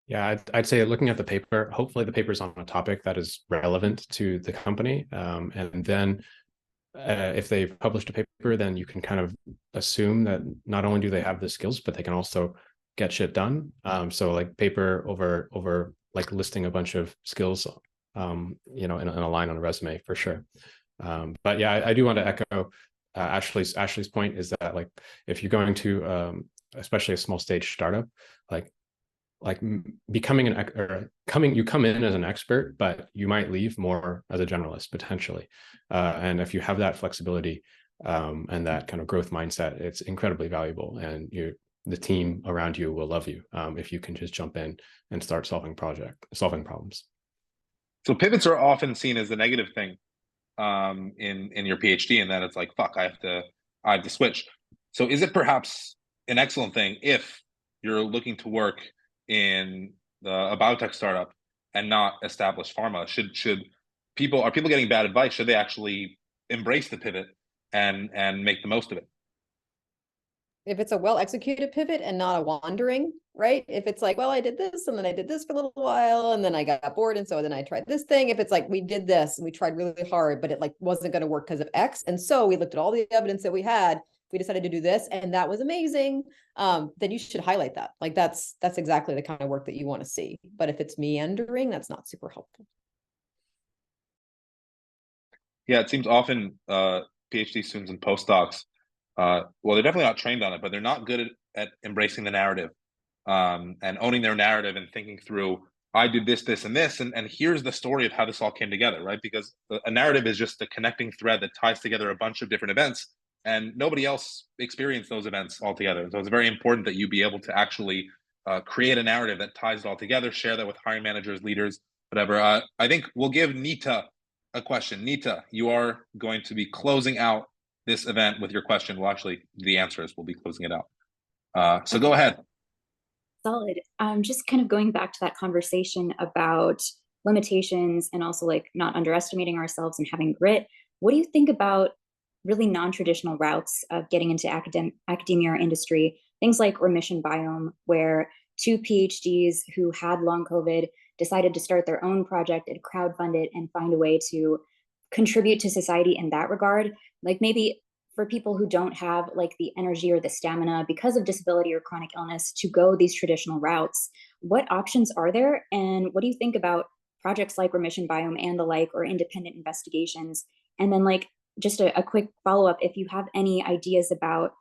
[SPEAKER 2] Yeah, I'd say looking at the paper, hopefully the paper's on a topic that is relevant to the company. And then if they've published a paper, then you can kind of assume that not only do they have the skills, but they can also get shit done. So like paper over like listing a bunch of skills, in a line on a resume for sure. But yeah, I do want to echo Ashley's point is that like if you're going to especially a small stage startup, becoming you come in as an expert, but you might leave more as a generalist potentially. And if you have that flexibility and that kind of growth mindset, it's incredibly valuable, and the team around you will love you if you can just jump in and start solving problems. So
[SPEAKER 1] pivots are often seen as a negative thing in your PhD, and then it's like, fuck, I have to switch. So is it perhaps an excellent thing if you're looking to work in a biotech startup and not established pharma? Are people getting bad advice? Should they actually embrace the pivot and make the most of it?
[SPEAKER 4] If it's a well-executed pivot and not a wandering, right? If it's like, well, I did this and then I did this for a little while and then I got bored and so then I tried this thing. If it's like we did this and we tried really hard, but it like wasn't going to work because of X, and so we looked at all the evidence that we had, we decided to do this and that was amazing, then you should highlight that. Like that's exactly the kind of work that you want to see. But if it's meandering, that's not super helpful.
[SPEAKER 1] Yeah, it seems often PhD students and postdocs, well, they're definitely not trained on it, but they're not good at embracing the narrative and owning their narrative and thinking through, I did this, this, and this, and here's the story of how this all came together, right? Because a narrative is just the connecting thread that ties together a bunch of different events, and nobody else experienced those events all together. So it's very important that you be able to actually create a narrative that ties it all together, share that with hiring managers, leaders, whatever. I think we'll give Nita a question. Nita, you are going to be closing out this event with your question. Well, actually, the answers will be closing it out. So go ahead.
[SPEAKER 7] Solid. Just kind of going back to that conversation about limitations and also like not underestimating ourselves and having grit. What do you think about really non-traditional routes of getting into academia or industry? Things like remission biome, where two PhDs who had long COVID decided to start their own project and crowdfund it and find a way to contribute to society in that regard. Like maybe for people who don't have like the energy or the stamina because of disability or chronic illness to go these traditional routes, what options are there? And what do you think about projects like remission biome and the like, or independent investigations? And then like just a quick follow-up, if you have any ideas about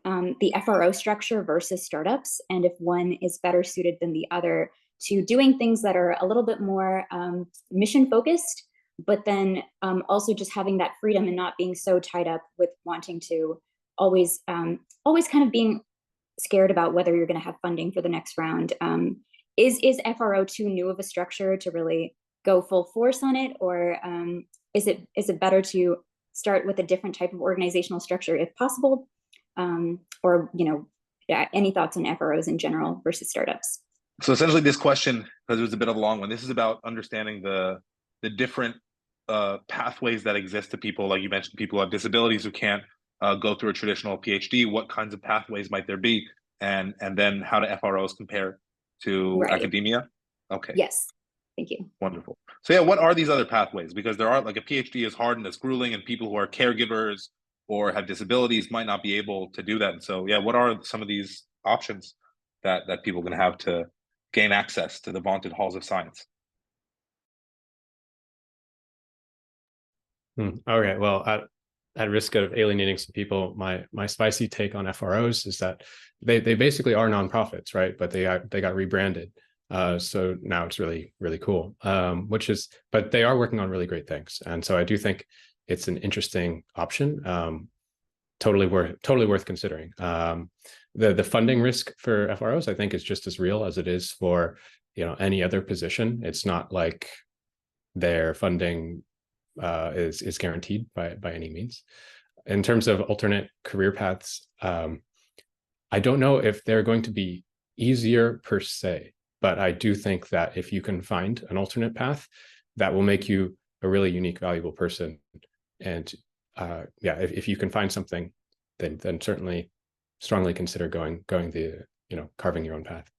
[SPEAKER 7] the FRO structure versus startups, and if one is better suited than the other to doing things that are a little bit more mission focused, but then also just having that freedom and not being so tied up with wanting to always kind of being scared about whether you're going to have funding for the next round. Is FRO too new of a structure to really go full force on it, or is it better to start with a different type of organizational structure if possible? Or any thoughts on FROs in general versus startups?
[SPEAKER 1] So essentially, this question, because it was a bit of a long one, this is about understanding the different pathways that exist to people, like you mentioned, people who have disabilities who can't go through a traditional PhD. What kinds of pathways might there be, and then how do FROs compare to academia? Okay.
[SPEAKER 7] Yes. Thank you.
[SPEAKER 1] Wonderful. So yeah, what are these other pathways? Because there are, like, a PhD is hard and it's grueling, and people who are caregivers or have disabilities might not be able to do that. And so yeah, what are some of these options that people can have to gain access to the vaunted halls of science?
[SPEAKER 2] Okay, well, at risk of alienating some people, my spicy take on FROs is that they basically are nonprofits, right? But they got rebranded. So now it's really, really cool. But they are working on really great things. And so I do think it's an interesting option. Totally worth considering. The funding risk for FROs, I think, is just as real as it is for any other position. It's not like their funding is guaranteed by any means. In terms of alternate career paths, I don't know if they're going to be easier per se, but I do think that if you can find an alternate path, that will make you a really unique, valuable person. And if you can find something, then certainly strongly consider going the carving your own path.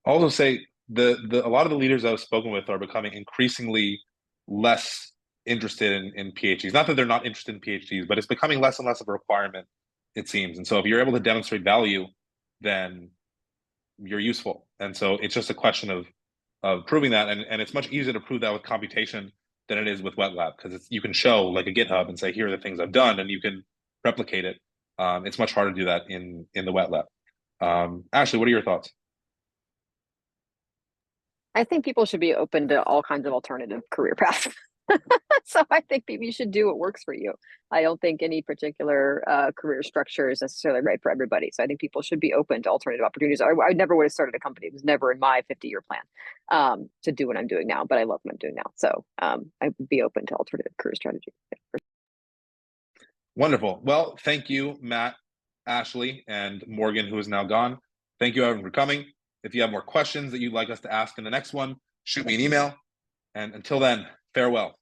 [SPEAKER 1] I'll also say a lot of the leaders I've spoken with are becoming increasingly less interested in PhDs. Not that they're not interested in PhDs, but it's becoming less and less of a requirement, it seems. And so if you're able to demonstrate value, then you're useful. And so it's just a question of proving that. And it's much easier to prove that with computation than it is with wet lab, because you can show like a GitHub and say, here are the things I've done, and you can replicate it. It's much harder to do that in the wet lab. Ashley, what are your thoughts?
[SPEAKER 5] I think people should be open to all kinds of alternative career paths. So I think you should do what works for you. I don't think any particular career structure is necessarily right for everybody. So I think people should be open to alternative opportunities. I never would have started a company. It was never in my 50-year plan to do what I'm doing now, but I love what I'm doing now. So I would be open to alternative career strategies.
[SPEAKER 1] Wonderful. Well, thank you, Matt, Ashley, and Morgan, who is now gone. Thank you, everyone, for coming. If you have more questions that you'd like us to ask in the next one, shoot me an email. And until then, farewell.